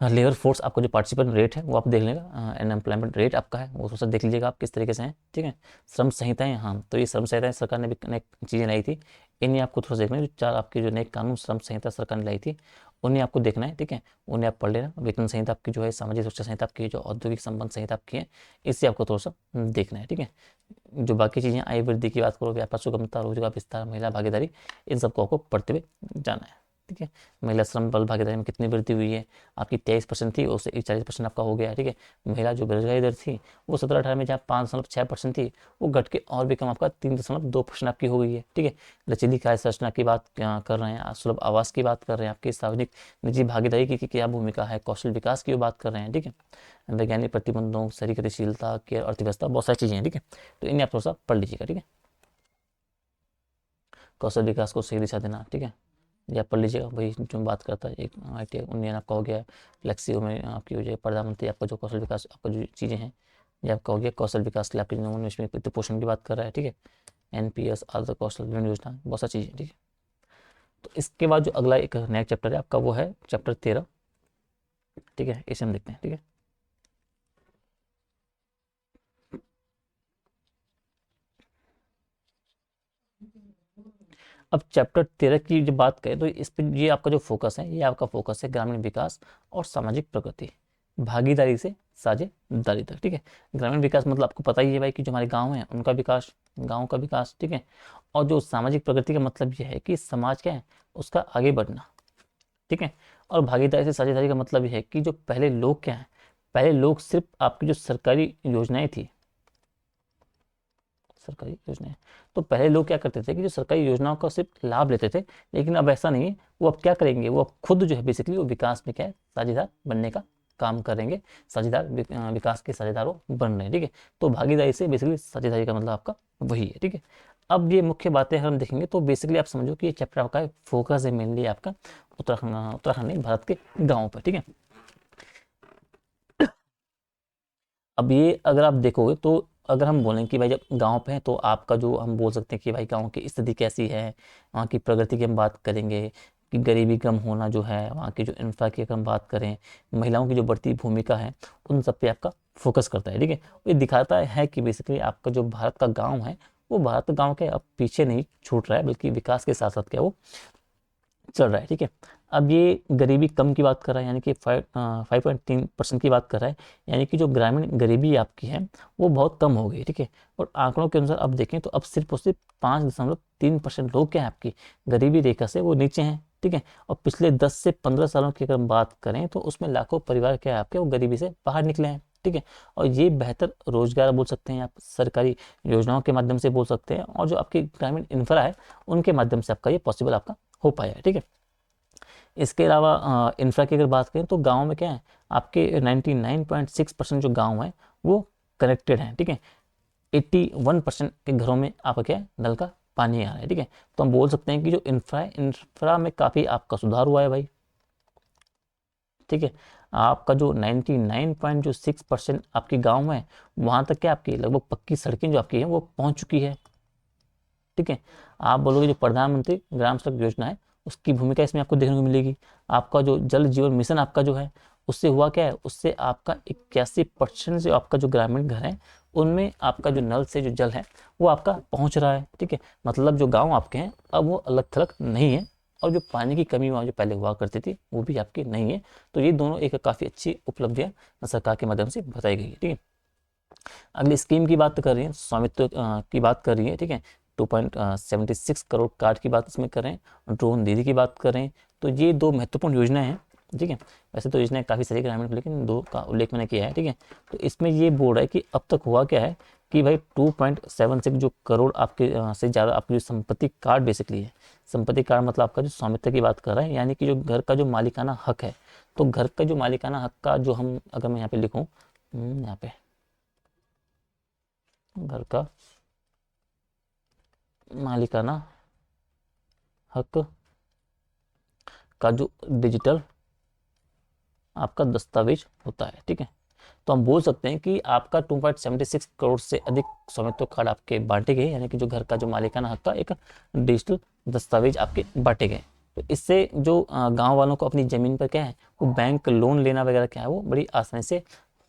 लेबर फोर्स आपका जो पार्टिसिपेंट रेट है वो आप देख लेगा, अनएम्प्लॉयमेंट रेट आपका है वो थोड़ा देख लीजिएगा आप किस तरीके से हैं, ठीक है। श्रम संहिताएं, हाँ तो ये श्रम संहिताएं सरकार ने भी नई चीज़ें लाई थी, इन्हें आपको थोड़ा सा देखना है। जो 4 आपके जो नए कानून श्रम संहिता सरकार ने लाई थी उन्हें आपको देखना है, ठीक है। उन्हें आप पढ़ लेना। वेतन संहिता आपकी जो है, सामाजिक सुरक्षा संहिता आपकी, जो औद्योगिक संबंध संहिता आपकी है, इससे आपको थोड़ा सा देखना है, ठीक है। जो बाकी चीज़ें आय वृद्धि की बात करो, व्यापार सुगमता, रोजगार विस्तार, महिला भागीदारी, इन सबको आपको पढ़ते हुए जाना है, ठीक है। महिला श्रम बल भागीदारी में कितनी वृद्धि हुई है, आपकी 23% थी उससे 40% आपका हो गया है, ठीक है। महिला जो बेरोजगारी दर थी वो 17-18 में जहाँ 5.6% थी वो घट के और भी कम आपका 3.2% आपकी हो गई है, ठीक है। लचीली कार्य संरचना की बात कर रहे हैं, सुलभ आवास की बात कर रहे हैं, आपकी सार्वजनिक निजी भागीदारी की क्या भूमिका है, कौशल विकास की बात कर रहे हैं, ठीक है। वैज्ञानिक प्रतिबंधों, शहरी गतिशीलता की अर्थव्यवस्था, बहुत सारी चीज़ें हैं, ठीक है। तो इन्हें आप थोड़ा सा पढ़ लीजिएगा, ठीक है। कौशल विकास को सही दिशा देना, ठीक है, ये आप पढ़ लीजिएगा। वही जो बात करता है, एक IT उन्नयन आपका हो गया, फ्लेक्सियो में आपकी हो जाए प्रधानमंत्री आपका जो कौशल विकास आपका जो चीज़ें हैं ये आपका हो गया। कौशल विकास के लिए आपके नवोन्मेष में वित्त पोषण की बात कर रहा है, ठीक है। NPS आदर्श कौशल ऋण योजना, बहुत सारी चीज़ें, ठीक है। तो इसके बाद जो अगला एक नया चैप्टर है आपका वो है चैप्टर 13, ठीक है। इसे हम देखते हैं, ठीक है। अब चैप्टर 13 की जब बात करें तो इस पर ये आपका जो फोकस है, ये आपका फोकस है ग्रामीण विकास और सामाजिक प्रगति, भागीदारी से साझेदारी तक, ठीक है। ग्रामीण विकास मतलब आपको पता ही है भाई कि जो हमारे गांव हैं उनका विकास, गांव का विकास, ठीक है। और जो सामाजिक प्रगति का मतलब ये है कि समाज क्या है उसका आगे बढ़ना, ठीक है। और भागीदारी से साझेदारी का मतलब ये है कि जो पहले लोग क्या है, पहले लोग सिर्फ आपकी जो सरकारी योजनाएं थी, सरकारी योजनाएं, तो पहले लोग क्या करते थे कि जो सरकारी योजनाओं का सिर्फ लाभ लेते थे, लेकिन अब ऐसा नहीं है। वो अब क्या करेंगे, वो अब खुद जो है बेसिकली वो विकास में क्या है साझेदार बनने का काम करेंगे, साझेदार विकास के साझेदार वो बन रहे हैं, ठीक है। तो भागीदारी से बेसिकली साझेदारी का मतलब आपका वही है, ठीक है। अब ये मुख्य बातें हम देखेंगे तो बेसिकली आप समझो कि ये चैप्टर आपका फोकस है मेनली आपका उत्तराखंड नहीं, भारत के गाँव पर, ठीक है। अब ये अगर आप देखोगे तो अगर हम बोलें कि भाई जब गांव पे हैं तो आपका जो हम बोल सकते हैं कि भाई गांव की स्थिति कैसी है, वहाँ की प्रगति की हम बात करेंगे, कि गरीबी कम होना जो है, वहाँ की जो इंफ्रा की अगर हम बात करें, महिलाओं की जो बढ़ती भूमिका है, उन सब पे आपका फोकस करता है, ठीक है। ये दिखाता है कि बेसिकली आपका जो भारत का गाँव है वो भारत का गाँव के अब पीछे नहीं छूट रहा है, बल्कि विकास के साथ साथ क्या वो चल रहा है, ठीक है। अब ये गरीबी कम की बात कर रहा है, यानी कि 5.3% की बात कर रहा है, यानी कि जो ग्रामीण गरीबी आपकी है वो बहुत कम हो गई, ठीक है। और आंकड़ों के अनुसार अब देखें तो अब सिर्फ और सिर्फ 5.3% लोग क्या है आपकी गरीबी रेखा से वो नीचे हैं, ठीक है। और पिछले 10 से 15 सालों की अगर हम बात करें तो उसमें लाखों परिवार क्या है आपके वो गरीबी से बाहर निकले हैं, ठीक है। और ये बेहतर रोजगार बोल सकते हैं आप, सरकारी योजनाओं के माध्यम से बोल सकते हैं, और जो आपकी ग्रामीण इंफ्रा है उनके माध्यम से आपका ये पॉसिबल आपका हो पाया है, ठीक है। इसके अलावा इंफ्रा की अगर बात करें तो गाँव में क्या है आपके 99.6% जो गाँव है वो कनेक्टेड हैं, ठीक है। 81% के घरों में आपका क्या है नल का पानी आ रहा है, ठीक है। तो हम बोल सकते हैं कि जो इंफ्रा है, इंफ्रा में काफ़ी आपका सुधार हुआ है भाई, ठीक है। आपका जो 99.6% आपके गाँव में वहाँ तक क्या आपकी लगभग पक्की सड़कें जो आपकी हैं वो पहुँच चुकी है, ठीक है। आप बोलोगे जो प्रधानमंत्री ग्राम सड़क योजना है उसकी भूमिका इसमें आपको देखने को मिलेगी। आपका जो जल जीवन मिशन आपका जो है उससे हुआ क्या है, उससे आपका 81% जो आपका जो ग्रामीण घर है उनमें आपका जो नल से जो जल है वो आपका पहुंच रहा है, ठीक है। मतलब जो गांव आपके हैं अब वो अलग थलग नहीं है, और जो पानी की कमी वहाँ जो पहले हुआ करती थी वो भी आपकी नहीं है। तो ये दोनों एक काफ़ी अच्छी उपलब्धियाँ सरकार के माध्यम से बताई गई है, ठीक है। अगली स्कीम की बात कर रही है, स्वामित्व की बात कर रही है, ठीक है। 2.76 करोड़ कार्ड की बात इसमें करें, ड्रोन दीदी की बात करें, तो ये दो महत्वपूर्ण योजनाएं हैं। ठीक है, वैसे तो योजनाएं काफ़ी सारी ग्रामीण, लेकिन दो का उल्लेख मैंने किया है। ठीक है, तो इसमें ये बोल रहा है कि अब तक हुआ क्या है कि भाई 2.76 जो करोड़ आपके से ज़्यादा आपकी जो संपत्ति कार्ड बेसिकली है, संपत्ति कार्ड मतलब आपका जो स्वामित्व की बात कर रहा है, यानी कि जो घर का जो मालिकाना हक है, तो घर का जो मालिकाना हक का जो हम अगर मैं यहाँ पे लिखूँ, यहाँ पे घर का मालिकाना हक का जो डिजिटल आपका दस्तावेज होता है। ठीक है, तो हम बोल सकते हैं कि आपका 2.76 करोड़ से अधिक स्वामित्व कार्ड आपके बांटे गए, यानी कि जो घर का जो मालिकाना हक का एक डिजिटल दस्तावेज आपके बांटे गए। तो इससे जो गांव वालों को अपनी ज़मीन पर क्या है वो बैंक लोन लेना वगैरह क्या है वो बड़ी आसानी से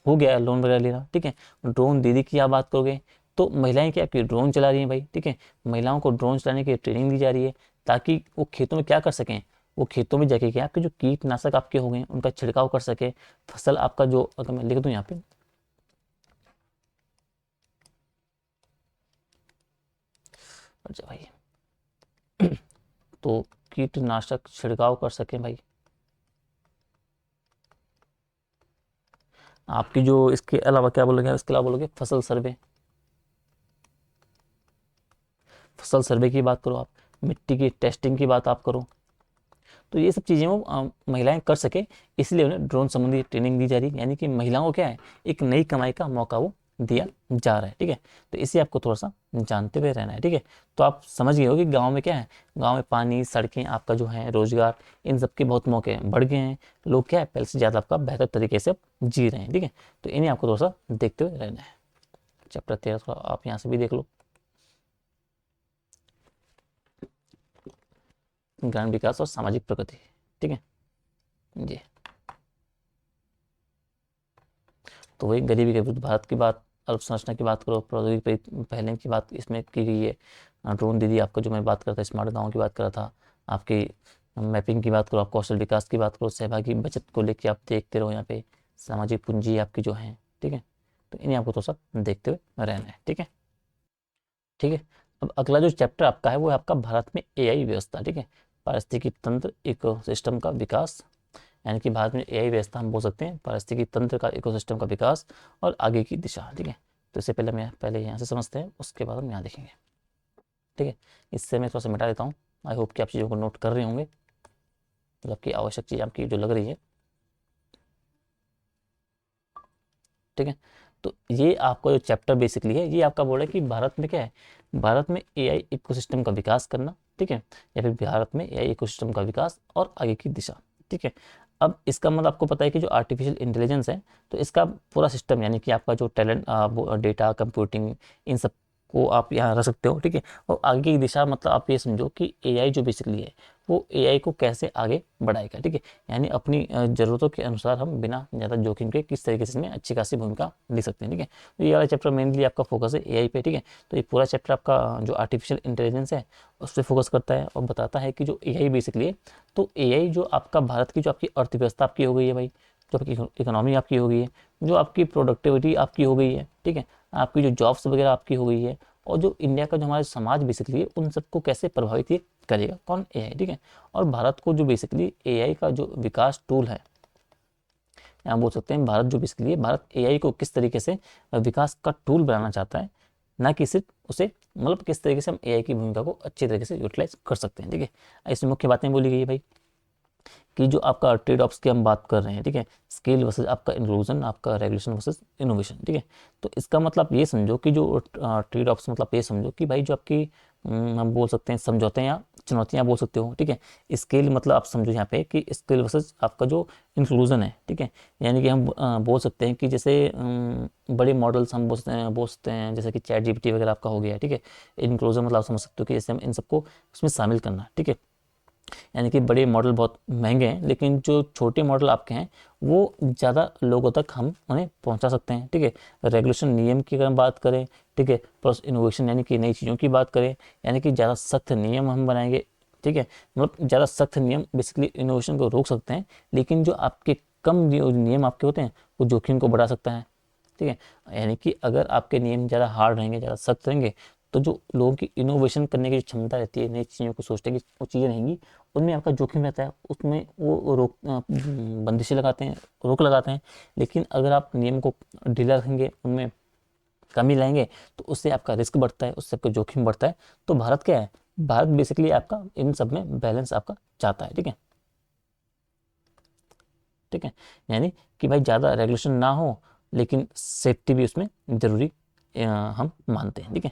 हो गया है, लोन वगैरह लेना। ठीक है, ड्रोन दीदी की आप बात करोगे तो महिलाएं क्या आपकी ड्रोन चला रही हैं भाई। ठीक है, महिलाओं को ड्रोन चलाने की ट्रेनिंग दी जा रही है ताकि वो खेतों में क्या कर सकें, वो खेतों में जाके क्या आपके जो कीटनाशक आपके हो गए उनका छिड़काव कर सके, फसल आपका जो अगर मैं लिख दूं यहाँ पे, अच्छा भाई तो कीटनाशक छिड़काव कर सकें भाई। आपकी जो इसके अलावा क्या बोलोगे, इसके अलावा बोलोगे फसल सर्वे, फसल सर्वे की बात करो आप, मिट्टी की टेस्टिंग की बात आप करो, तो ये सब चीज़ें वो महिलाएं कर सके, इसलिए उन्हें ड्रोन संबंधी ट्रेनिंग दी जा रही है, यानी कि महिलाओं को क्या है एक नई कमाई का मौका वो दिया जा रहा है। ठीक है, तो इसे आपको थोड़ा सा जानते हुए रहना है। ठीक है, तो आप समझ गए हो कि गांव में क्या है, गांव में पानी, सड़कें, आपका जो है रोजगार, इन सब के बहुत मौके बढ़ गए हैं, लोग क्या है पहले से ज़्यादा आपका बेहतर तरीके से जी रहे हैं। ठीक है, तो इन्हें आपको थोड़ा सा देखते हुए रहना है। चैप्टर 13 थोड़ा आप यहाँ से भी देख लो, ग्रामीण विकास और सामाजिक प्रगति। ठीक है जी, तो वही गरीबी के विरुद्ध भारत की बात, अल्पसंरचना की बात करो, प्रौद्योगिकी पहले की बात इसमें की गई है, ड्रोन दीदी आपका जो मैं बात करता था, स्मार्ट गाँव की बात कर रहा था, आपकी मैपिंग की बात करो, आप कौशल विकास की बात करो, सहभागी बचत को लेकर आप देखते रहो यहाँ पे, सामाजिक पूंजी आपकी जो है। ठीक है, तो इन्हें आपको थोड़ा सा देखते हुए रहना है। ठीक है, ठीक है, अब अगला जो चैप्टर आपका है वो है आपका भारत में एआई व्यवस्था। ठीक है, पारिस्थितिकी तंत्र इकोसिस्टम का विकास, यानी कि भारत में एआई व्यवस्था हम बोल सकते हैं पारिस्थितिकी तंत्र का इकोसिस्टम का विकास और आगे की दिशा। ठीक है, तो इससे पहले यहाँ से समझते हैं, उसके बाद हम यहाँ देखेंगे। ठीक है, इससे मैं थोड़ा सा मिटा देता हूँ, आई होप कि आप चीज़ों को नोट कर रहे होंगे, मतलब कि आवश्यक चीज़ आपकी जो लग रही है। ठीक है, तो ये आपका जो चैप्टर बेसिकली है, ये आपका बोल रहा है कि भारत में क्या है, भारत में एआई इकोसिस्टम का विकास करना। ठीक है, या फिर भारत में एआई इकोसिस्टम का विकास और आगे की दिशा। ठीक है, अब इसका मतलब आपको पता है कि जो आर्टिफिशियल इंटेलिजेंस है, तो इसका पूरा सिस्टम, यानी कि आपका जो टैलेंट, डेटा, कंप्यूटिंग, इन सब को आप यहाँ रख सकते हो। ठीक है, और आगे की दिशा मतलब आप ये समझो कि एआई जो बेसिकली है वो एआई को कैसे आगे बढ़ाएगा। ठीक है, यानी अपनी ज़रूरतों के अनुसार हम बिना ज़्यादा जोखिम के किस तरीके से इसमें अच्छी खासी भूमिका ले सकते हैं। ठीक है, तो ये वाला चैप्टर मेनली आपका फोकस है एआई पे। ठीक है, तो ये पूरा चैप्टर आपका जो आर्टिफिशियल इंटेलिजेंस है उस पर फोकस करता है और बताता है कि जो एआई बेसिकली है, तो एआई जो आपका भारत की जो आपकी अर्थव्यवस्था आपकी हो गई है भाई, जो आपकी इकोनॉमी आपकी हो गई है, जो आपकी प्रोडक्टिविटी आपकी हो गई है। ठीक है, आपकी जो जॉब्स वगैरह आपकी हो गई है, और जो इंडिया का जो हमारा समाज बेसिकली है उन सबको कैसे प्रभावित ये करेगा, कौन, एआई। ठीक है, और भारत को जो बेसिकली एआई का जो विकास टूल है, यहाँ बोल सकते हैं भारत जो बेसिकली है, भारत एआई को किस तरीके से विकास का टूल बनाना चाहता है, ना कि सिर्फ उसे, मतलब किस तरीके से हम एआई की भूमिका को अच्छी तरीके से यूटिलाइज कर सकते हैं। ठीक है, इसमें मुख्य बातें बोली गई है भाई कि जो आपका ट्रेड ऑफ्स की हम बात कर रहे हैं। ठीक है, स्केल वर्सेस आपका इंक्लूजन, आपका रेगुलेशन वर्सेस इनोवेशन। ठीक है, तो इसका मतलब ये समझो कि जो ट्रेड ऑफ्स मतलब ये समझो कि भाई जो आपकी हम बोल सकते हैं समझौते या चुनौतियाँ बोल सकते हो। ठीक है, स्केल मतलब आप समझो यहाँ पे कि स्केल वर्सेस आपका जो इंक्लूजन है। ठीक है, यानी कि हम बोल सकते हैं कि जैसे बड़े मॉडल्स हम बोलते हैं जैसे कि चैट जीपीटी वगैरह आपका हो गया। ठीक है, इंक्लूजन मतलब आप समझ सकते हो कि जैसे हम इन सबको उसमें शामिल करना। ठीक है, यानी कि बड़े मॉडल बहुत महंगे हैं, लेकिन जो छोटे मॉडल आपके हैं वो ज़्यादा लोगों तक हम उन्हें पहुंचा सकते हैं। ठीक है, रेगुलेशन नियम की अगर हम बात करें, ठीक है, प्लस इनोवेशन यानी कि नई चीज़ों की बात करें, यानी कि ज़्यादा सख्त नियम हम बनाएंगे। ठीक है, मतलब ज़्यादा सख्त नियम बेसिकली इनोवेशन को रोक सकते हैं, लेकिन जो आपके कम जो नियम आपके होते हैं वो जोखिम को बढ़ा सकता है। ठीक है, यानी कि अगर आपके नियम ज़्यादा हार्ड रहेंगे, ज़्यादा सख्त रहेंगे, तो जो लोगों की इनोवेशन करने की जो क्षमता रहती है, नई चीज़ों को सोचने की वो चीज़ें रहेंगी, उनमें आपका जोखिम रहता है, उसमें वो बंदिशें लगाते हैं, रोक लगाते हैं। लेकिन अगर आप नियम को ढीला रखेंगे, उनमें कमी लाएंगे, तो उससे आपका रिस्क बढ़ता है, उससे आपका जोखिम बढ़ता है। तो भारत क्या है, भारत बेसिकली आपका इन सब में बैलेंस आपका चाहता है। ठीक है, ठीक है, यानी कि भाई ज़्यादा रेगुलेशन ना हो, लेकिन सेफ्टी भी उसमें ज़रूरी हम मानते हैं। ठीक है,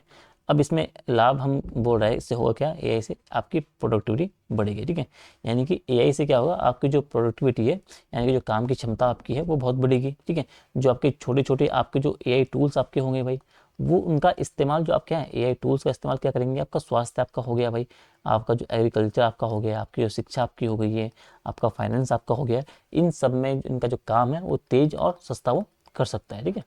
अब इसमें लाभ हम बोल रहे हैं, इससे होगा क्या, एआई से आपकी प्रोडक्टिविटी बढ़ेगी। ठीक है, यानी कि एआई से क्या होगा, आपकी जो प्रोडक्टिविटी है, यानी कि जो काम की क्षमता आपकी है वो बहुत बढ़ेगी। ठीक है, जो आपके छोटे छोटे आपके जो एआई टूल्स आपके होंगे भाई, वो उनका इस्तेमाल जो आप क्या है, एआई टूल्स का इस्तेमाल क्या करेंगे, आपका स्वास्थ्य आपका हो गया भाई, आपका जो एग्रीकल्चर आपका हो गया, आपकी जो शिक्षा आपकी हो गई है, आपका फाइनेंस आपका हो गया, इन सब में इनका जो काम है वो तेज और सस्ता वो कर सकता है। ठीक है,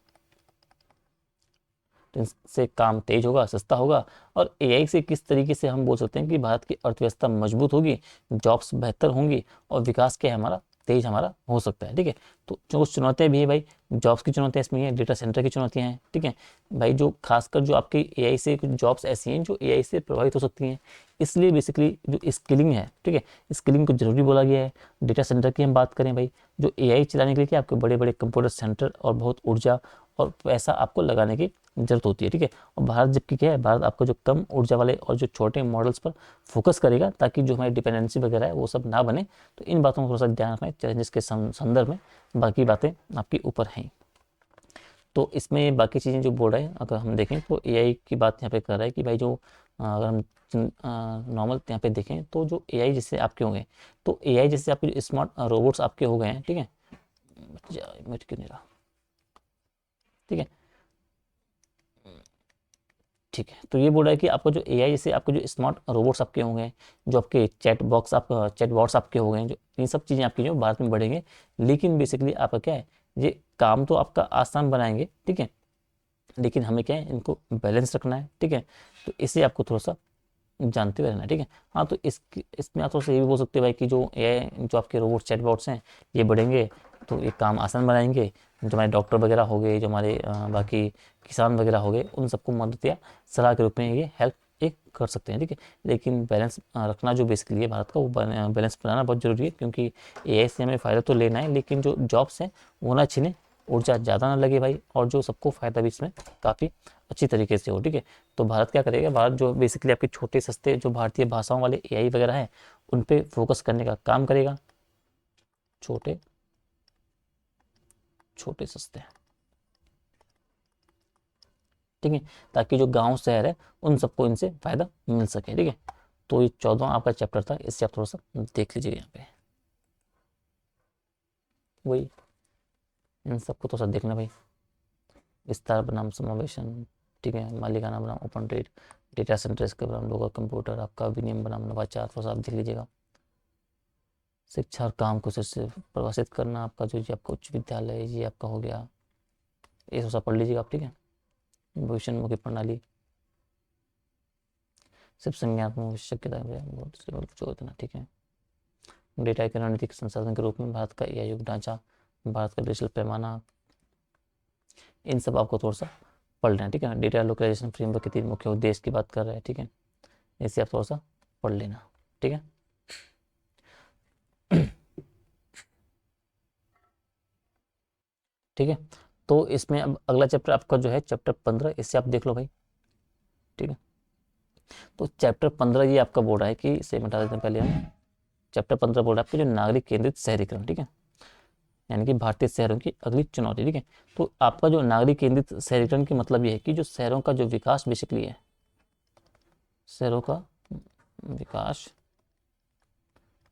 तो इनसे काम तेज होगा, सस्ता होगा। और एआई से किस तरीके से हम बोल सकते हैं कि भारत की अर्थव्यवस्था मजबूत होगी, जॉब्स बेहतर होंगी, और विकास क्या है हमारा, तेज हमारा हो सकता है। ठीक है, तो जो कुछ चुनौतियां भी है भाई, जॉब्स की चुनौतियां इसमें है, डेटा सेंटर की चुनौतियां हैं। ठीक है भाई, जो खासकर जो आपकी एआई से कुछ जॉब्स ऐसी हैं जो एआई से प्रभावित हो सकती हैं, इसलिए बेसिकली जो स्किलिंग है, ठीक है, स्किलिंग को जरूरी बोला गया है। डेटा सेंटर की हम बात करें भाई, जो एआई चलाने के लिए क्या आपके बड़े बड़े कंप्यूटर सेंटर और बहुत ऊर्जा और पैसा आपको लगाने की जरूरत होती है। ठीक है, और भारत जबकि क्या है, भारत आपको जो कम ऊर्जा वाले और जो छोटे मॉडल्स पर फोकस करेगा, ताकि जो हमारी डिपेंडेंसी वगैरह है वो सब ना बने। तो इन बातों को थोड़ा सा ध्यान रखना है चैलेंजेस के संदर्भ में, बाकी बातें आपके ऊपर हैं। तो इसमें बाकी चीज़ें जो बोल रहे हैं, अगर हम देखें तो एआई की बात यहाँ पे कर रहा है कि भाई जो अगर हम नॉर्मल यहाँ पे देखें तो जो एआई जैसे आपके होंगे, तो एआई जैसे आपके जो स्मार्ट रोबोट्स आपके हो गए हैं। ठीक है, मिट क्यों नहीं रहा, ठीक है, ठीक है, तो ये बोल रहा है कि आपका जो एआई जैसे आपके जो स्मार्ट रोबोट्स आपके होंगे, जो आपके चैट बॉक्स आपके हो गए, जो इन सब चीज़ें आपकी जो भारत में बढ़ेंगे, लेकिन बेसिकली आपका क्या है, ये काम तो आपका आसान बनाएंगे। ठीक है, लेकिन हमें क्या है, इनको बैलेंस रखना है। ठीक है, तो इसे आपको थोड़ा सा जानते हुए रहना है। ठीक है, हाँ, तो इसमें आप थोड़ा सा ये भी बोल सकते हैं भाई कि जो एआई जो आपके रोबोट चैटबॉट्स हैं, ये बढ़ेंगे तो ये काम आसान बनाएंगे। जो हमारे डॉक्टर वगैरह हो गए, जो हमारे बाकी किसान वगैरह हो गए, उन सबको मदद या सलाह के रूप में ये हेल्प एक कर सकते हैं। ठीक है, लेकिन बैलेंस रखना जो बेसिकली है भारत का, वो बैलेंस बनाना बहुत ज़रूरी है, क्योंकि एआई से हमें फ़ायदा तो लेना है, लेकिन जो जॉब्स हैं वो ना छीने, ऊर्जा ज़्यादा ना लगे भाई, और जो सबको फ़ायदा भी इसमें काफ़ी अच्छी तरीके से हो। ठीक है, तो भारत क्या करेगा, भारत जो बेसिकली आपके छोटे सस्ते जो भारतीय भाषाओं वाले एआई वगैरह हैं, उन पे फोकस करने का काम करेगा। छोटे छोटे सस्ते, ठीक है, ताकि जो गांव शहर है उन सबको इनसे फ़ायदा मिल सके। ठीक है, तो ये 14 आपका चैप्टर था, इससे आप थोड़ा सा देख लीजिएगा यहाँ पे, वही इन सबको थोड़ा सा देखना भाई। विस्तार बनाम समावेशन, ठीक है, मालिकाना बनाम ओपन ट्रेड, डेटा सेंटर के बनाम लोकल कंप्यूटर, आपका विनियम बनाम नवाचार, थोड़ा सा आप देख लीजिएगा। शिक्षा और काम को से परिभाषित करना, आपका जो आपका उच्च विद्यालय ये आपका हो गया, ये थोड़ा सा पढ़ लीजिएगा आप। ठीक है, भविष्योन्मुखी प्रणाली, सिर्फ संज्ञात्मक विशेषज्ञता जो इतना। ठीक है, डेटा के रणनीतिक संसाधन के रूप में भारत का एआई युग ढांचा, भारत का डिजिटल पैमाना, इन सब आपको थोड़ा सा पढ़ लेना। ठीक है, डेटा लोकलाइजेशन फ्रेमवर्क के 3 मुख्य उद्देश्य की बात कर रहे हैं। ठीक है, इसे आप थोड़ा सा पढ़ लेना। ठीक है, ठीक है, तो इसमें अब अगला चैप्टर आपका जो है चैप्टर 15, इससे आप देख लो भाई। ठीक है, तो चैप्टर 15 ये आपका बोल रहा है कि इसे मिटा देते हैं पहले हम। चैप्टर 15 बोल रहा है आपके जो नागरिक केंद्रित शहरीकरण। ठीक है, यानी कि भारतीय शहरों की अगली चुनौती। ठीक है, तो आपका जो नागरिक केंद्रित शहरीकरण की मतलब ये है कि जो शहरों का जो विकास बेसिकली है, शहरों का विकास,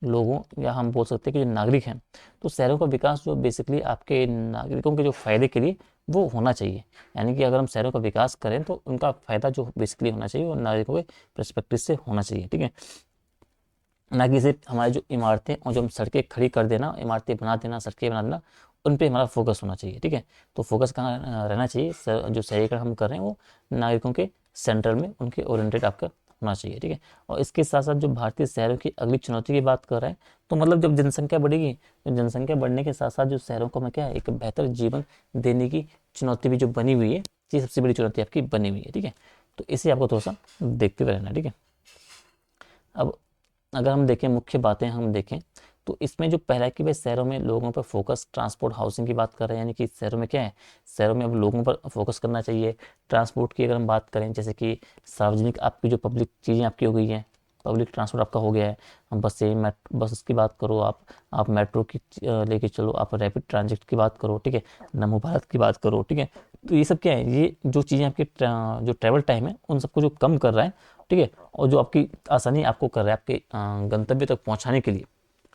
लोगों या हम बोल सकते हैं कि जो नागरिक हैं, तो शहरों का विकास जो बेसिकली आपके नागरिकों के जो फायदे के लिए वो होना चाहिए। यानी कि अगर हम शहरों का विकास करें तो उनका फायदा जो बेसिकली होना चाहिए वो नागरिकों के परस्पेक्टिव से होना चाहिए। ठीक है, ना कि सिर्फ हमारी जो इमारतें और जो हम सड़कें खड़ी कर देना, इमारतें बना देना, सड़कें बना देना, उन पे हमारा फोकस होना चाहिए। ठीक है, तो फोकस कहाँ रहना चाहिए, जो शहरीकरण हम कर रहे हैं वो नागरिकों के सेंटर में उनके ओरिएंटेड आपका होना चाहिए। ठीक है, और इसके साथ साथ जो भारतीय शहरों की अगली चुनौती की बात कर रहे हैं, तो मतलब जब जनसंख्या बढ़ेगी, तो जनसंख्या बढ़ने के साथ साथ जो शहरों को में क्या है, एक बेहतर जीवन देने की चुनौती भी जो बनी हुई है, ये सबसे बड़ी चुनौती आपकी बनी हुई है। ठीक है, तो इसे आपको थोड़ा सा देखते हुए रहना है, ठीक है। अब अगर हम देखें मुख्य बातें हम देखें तो इसमें जो पहला है कि भाई शहरों में लोगों पर फोकस, ट्रांसपोर्ट हाउसिंग की बात कर रहे हैं, यानी कि शहरों में क्या है, शहरों में अब लोगों पर फोकस करना चाहिए। ट्रांसपोर्ट की अगर हम बात करें, जैसे कि सार्वजनिक आपकी जो पब्लिक चीज़ें आपकी हो गई हैं, पब्लिक ट्रांसपोर्ट आपका हो गया है, हम बस की बात करो, आप मेट्रो की लेके चलो, आप रैपिड ट्रांजिट की बात करो, ठीक है, नमो भारत की बात करो, ठीक है। तो ये सब क्या है, ये जो चीज़ें आपके जो ट्रैवल टाइम है उन सबको जो कम कर रहा है, ठीक है, और जो आपकी आसानी आपको कर रहा है आपके गंतव्य तक पहुंचाने के लिए,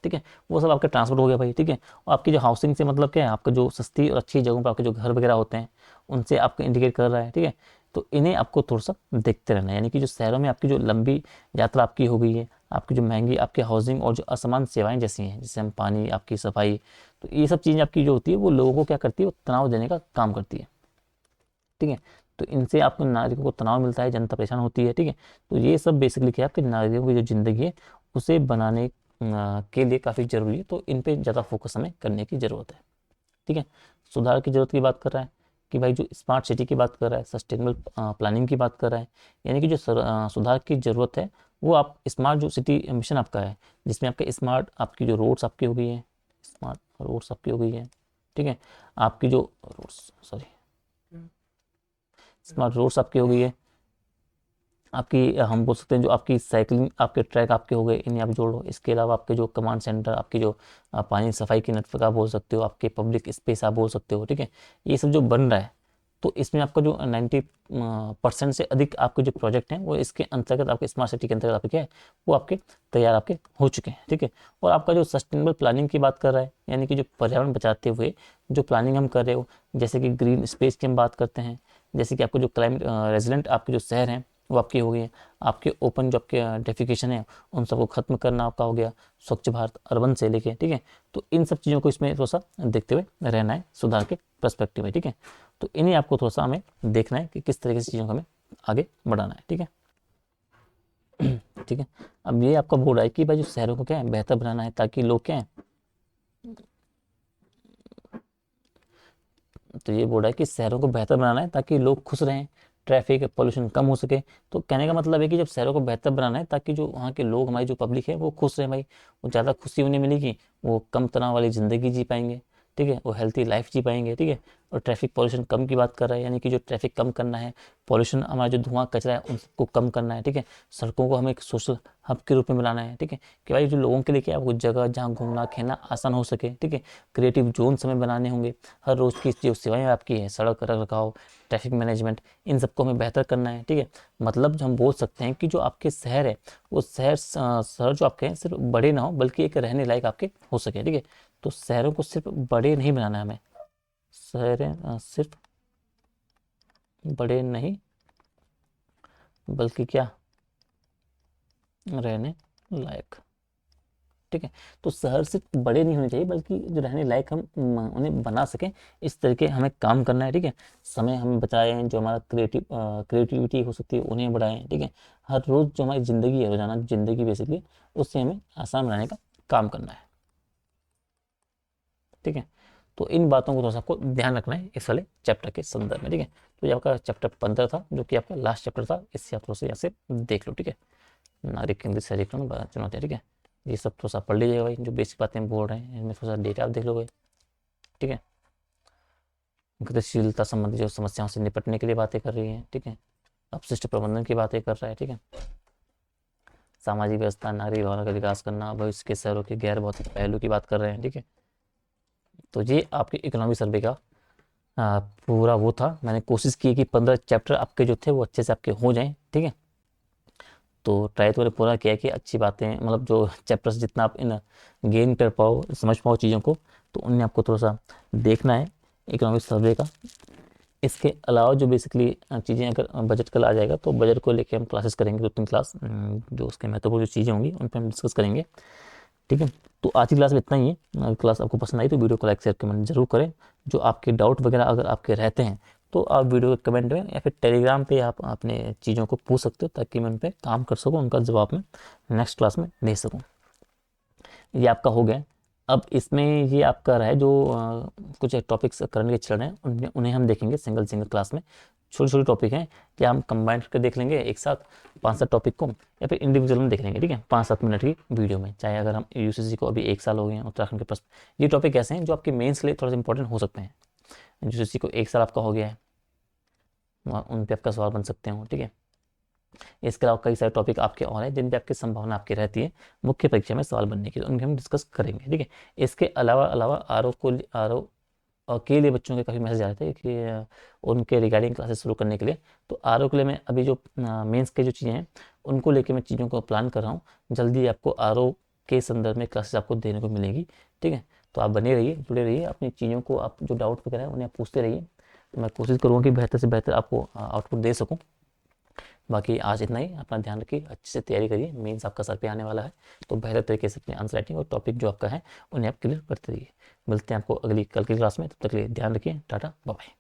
ठीक है, वो सब आपका ट्रांसपोर्ट हो गया भाई, ठीक है। और आपकी जो हाउसिंग से मतलब क्या है, आपका जो सस्ती और अच्छी जगहों पर आपके जो घर वगैरह होते हैं उनसे आपको इंडिकेट कर रहा है, ठीक है। तो इन्हें आपको थोड़ा सा देखते रहना है, यानी कि जो शहरों में आपकी जो लंबी यात्रा आपकी हो गई है, आपकी जो महंगी आपकी हाउसिंग और जो असमान सेवाएं जैसी हैं, जैसे हम पानी, आपकी सफाई, तो ये सब चीज़ें आपकी जो होती है वो लोगों को क्या करती है, वो तनाव देने का काम करती है, ठीक है। तो इनसे आपको नागरिकों को तनाव मिलता है, जनता परेशान होती है, ठीक है। तो ये सब बेसिकली क्या है, आपके नागरिकों की जो ज़िंदगी है उसे बनाने के लिए काफ़ी ज़रूरी है, तो इन पे ज़्यादा फोकस हमें करने की ज़रूरत है, ठीक है। सुधार की ज़रूरत की बात कर रहा है कि भाई जो स्मार्ट सिटी की बात कर रहा है, सस्टेनेबल प्लानिंग की बात कर रहा है, यानी कि जो सुधार की ज़रूरत है वो आप स्मार्ट जो सिटी मिशन आपका है, जिसमें आपके स्मार्ट आपकी जो रोड्स आपकी हो गई है, स्मार्ट रोड्स आपकी हो गई है, ठीक है, आपकी जो रोड्स, सॉरी, स्मार्ट रोड्स आपकी हो गई है, आपकी हम बोल सकते हैं जो आपकी साइकिलिंग आपके ट्रैक आपके हो गए, इन्हें आप जोड़ लो। इसके अलावा आपके जो कमांड सेंटर, आपकी जो पानी सफाई की नेटवर्क आप बोल सकते हो, आपके पब्लिक स्पेस आप बोल सकते हो, ठीक है, ये सब जो बन रहा है, तो इसमें आपका जो 90% से अधिक आपके जो प्रोजेक्ट हैं वो इसके अंतर्गत, आपके स्मार्ट सिटी के अंतर्गत आपके क्या है, वो आपके तैयार आपके हो चुके हैं, ठीक है। और आपका जो सस्टेनेबल प्लानिंग की बात कर रहा है, यानी कि जो पर्यावरण बचाते हुए जो प्लानिंग हम कर रहे हो, जैसे कि ग्रीन स्पेस की हम बात करते हैं, जैसे कि आपको जो क्लाइमेट रेजिलेंट आपके जो शहर हैं वो आपकी हो गई है, आपके ओपन जो आपके डेफिकेशन है उन सबको खत्म करना आपका हो गया, स्वच्छ भारत अर्बन से लेके, ठीक है। तो इन सब चीज़ों को इसमें थोड़ा सा देखते हुए रहना है सुधार के पर्सपेक्टिव में, ठीक है। तो इन्हें आपको थोड़ा सा हमें देखना है कि किस तरीके से चीज़ों को हमें आगे बढ़ाना है, ठीक है। ठीक है, अब ये आपका बोल रहा है कि भाई जो शहरों को क्या है बेहतर बनाना है ताकि लोग क्या है, तो ये बोल रहा है कि शहरों को बेहतर बनाना है ताकि लोग खुश रहें, ट्रैफिक पोल्यूशन कम हो सके। तो कहने का मतलब है कि जब शहरों को बेहतर बनाना है ताकि जो वहाँ के लोग, हमारी जो पब्लिक है वो खुश रहे भाई, वो ज़्यादा खुशी उन्हें मिलेगी, वो कम तनाव वाली ज़िंदगी जी पाएंगे, ठीक है, वो हेल्थी लाइफ जी पाएंगे, ठीक है। और ट्रैफिक पॉल्यूशन कम की बात कर रहा है, यानी कि जो ट्रैफिक कम करना है, पॉल्यूशन हमारा जो धुआं कचरा है उनको कम करना है, ठीक है। सड़कों को हमें एक सोशल हब के रूप में बनाना है, ठीक है, कि भाई जो लोगों के लिए क्या है वो जगह जहाँ घूमना खेलना आसान हो सके, ठीक है। क्रिएटिव जोन हमें बनाने होंगे, हर रोज़ की जो सेवाएं आपकी है, सड़क रख रखाव, ट्रैफिक मैनेजमेंट, इन सबको हमें बेहतर करना है, ठीक है। मतलब जो हम बोल सकते हैं कि जो आपके शहर है वो शहर जो आपके हैं सिर्फ बड़े ना हो बल्कि एक रहने लायक आपके हो सके, ठीक है। तो शहरों को सिर्फ बड़े नहीं बनाना है हमें, शहर सिर्फ बड़े नहीं बल्कि क्या, रहने लायक, ठीक है। तो शहर सिर्फ बड़े नहीं होने चाहिए बल्कि जो रहने लायक हम उन्हें बना सकें, इस तरीके हमें काम करना है, ठीक है। समय हम बचाएं, जो हमारा क्रिएटिविटी हो सकती है उन्हें बढ़ाएं, ठीक है। हर रोज़ जो हमारी ज़िंदगी है, रोजाना ज़िंदगी बेसिकली, उससे हमें आसान बनाने का काम करना है, ठीक है। तो इन बातों को थोड़ा सा आपको ध्यान रखना है इस वाले चैप्टर के संदर्भ में, ठीक है। तो ये आपका चैप्टर 15 था जो कि आपका लास्ट चैप्टर था, इससे आप थोड़ा सा यहाँ से देख लो, ठीक है। नागरिक केंद्रित शहरीकरण चुनौतियाँ, ठीक है। ये सब थोड़ा सा पढ़ लीजिएगा भाई, जो बेसिक बातें हम बोल रहे हैं इनमें थोड़ा सा डेटा आप देख लोगे, ठीक है। गतिशीलता संबंधी जो समस्याओं से निपटने के लिए बातें कर रही है, ठीक है। अपशिष्ट प्रबंधन की बातें कर रहा है, ठीक है। सामाजिक व्यवस्था, नागरिक भावना का विकास करना, भविष्य के शहरों के गैर भौतिक पहलू की बात कर रहे हैं, ठीक है। तो ये आपके इकोनॉमिक सर्वे का पूरा वो था। मैंने कोशिश की कि 15 चैप्टर आपके जो थे वो अच्छे से आपके हो जाएं, ठीक है। तो ट्राई तो मैंने पूरा किया कि अच्छी बातें, मतलब जो चैप्टर्स जितना आप इन गेन कर पाओ, समझ पाओ चीज़ों को, तो उन्हें आपको थोड़ा सा देखना है इकोनॉमिक सर्वे का। इसके अलावा जो बेसिकली चीज़ें, अगर बजट कल आ जाएगा तो बजट को लेके हम क्लासेस करेंगे, 2-3 क्लास, जो उसके महत्वपूर्ण जो चीज़ें होंगी उन पर हम डिस्कस करेंगे, ठीक है। तो आज की क्लास में इतना ही है। अगर क्लास आपको पसंद आई तो वीडियो को लाइक शेयर कमेंट जरूर करें। जो आपके डाउट वगैरह अगर आपके रहते हैं तो आप वीडियो के कमेंट में या फिर टेलीग्राम पे आप अपने चीज़ों को पूछ सकते हो, ताकि मैं उन पर काम कर सकूँ, उनका जवाब मैं नेक्स्ट क्लास में दे सकूँ। ये आपका हो गया। अब इसमें ये आपका रहा है जो कुछ टॉपिक्स करंटली चल रहे हैं उन्हें हम देखेंगे सिंगल क्लास में। छोटे छोटे टॉपिक हैं कि हम कंबाइन करके देख लेंगे एक साथ 5-7 टॉपिक को, या फिर इंडिविजुअल में देख लेंगे, ठीक है, 5-7 मिनट की वीडियो में। चाहे अगर हम यूसीसी को अभी 1 साल हो गए हैं उत्तराखंड के पास, ये टॉपिक ऐसे हैं जो आपके मेंस के लिए थोड़ा सा इंपॉर्टेंट हो सकते हैं। यूसीसी को 1 साल आपका हो गया है, उन पे आपका सवाल बन सकते हो, ठीक है। इसके अलावा कई सारे टॉपिक आपके और हैं जिन पे आपकी संभावना आपकी रहती है मुख्य परीक्षा में सवाल बनने की, तो उनके हम डिस्कस करेंगे, ठीक है। इसके अलावा आर और के लिए बच्चों के काफ़ी मैसेज आ रहे थे कि उनके रिगार्डिंग क्लासेस शुरू करने के लिए। तो आर के लिए मैं अभी जो मेंस के जो चीज़ें हैं उनको लेके मैं चीज़ों को प्लान कर रहा हूँ। जल्दी आपको आर के संदर्भ में क्लासेस आपको देने को मिलेगी, ठीक है। तो आप बने रहिए, जुड़े रहिए, अपनी चीज़ों को आप जो डाउट वगैरह है उन्हें आप पूछते रहिए। तो मैं कोशिश करूँगा कि बेहतर से बेहतर आपको आउटपुट दे सकूँ। बाकी आज इतना ही, अपना ध्यान रखिए, अच्छे से तैयारी करिए, मेंस आपका सर पे आने वाला है, तो बेहतर तरीके से अपने आंसर राइटिंग और टॉपिक जो आपका है उन्हें आप क्लियर करते रहिए। मिलते हैं आपको अगली कल की क्लास में, तब तक के लिए ध्यान रखिए, टाटा बाय।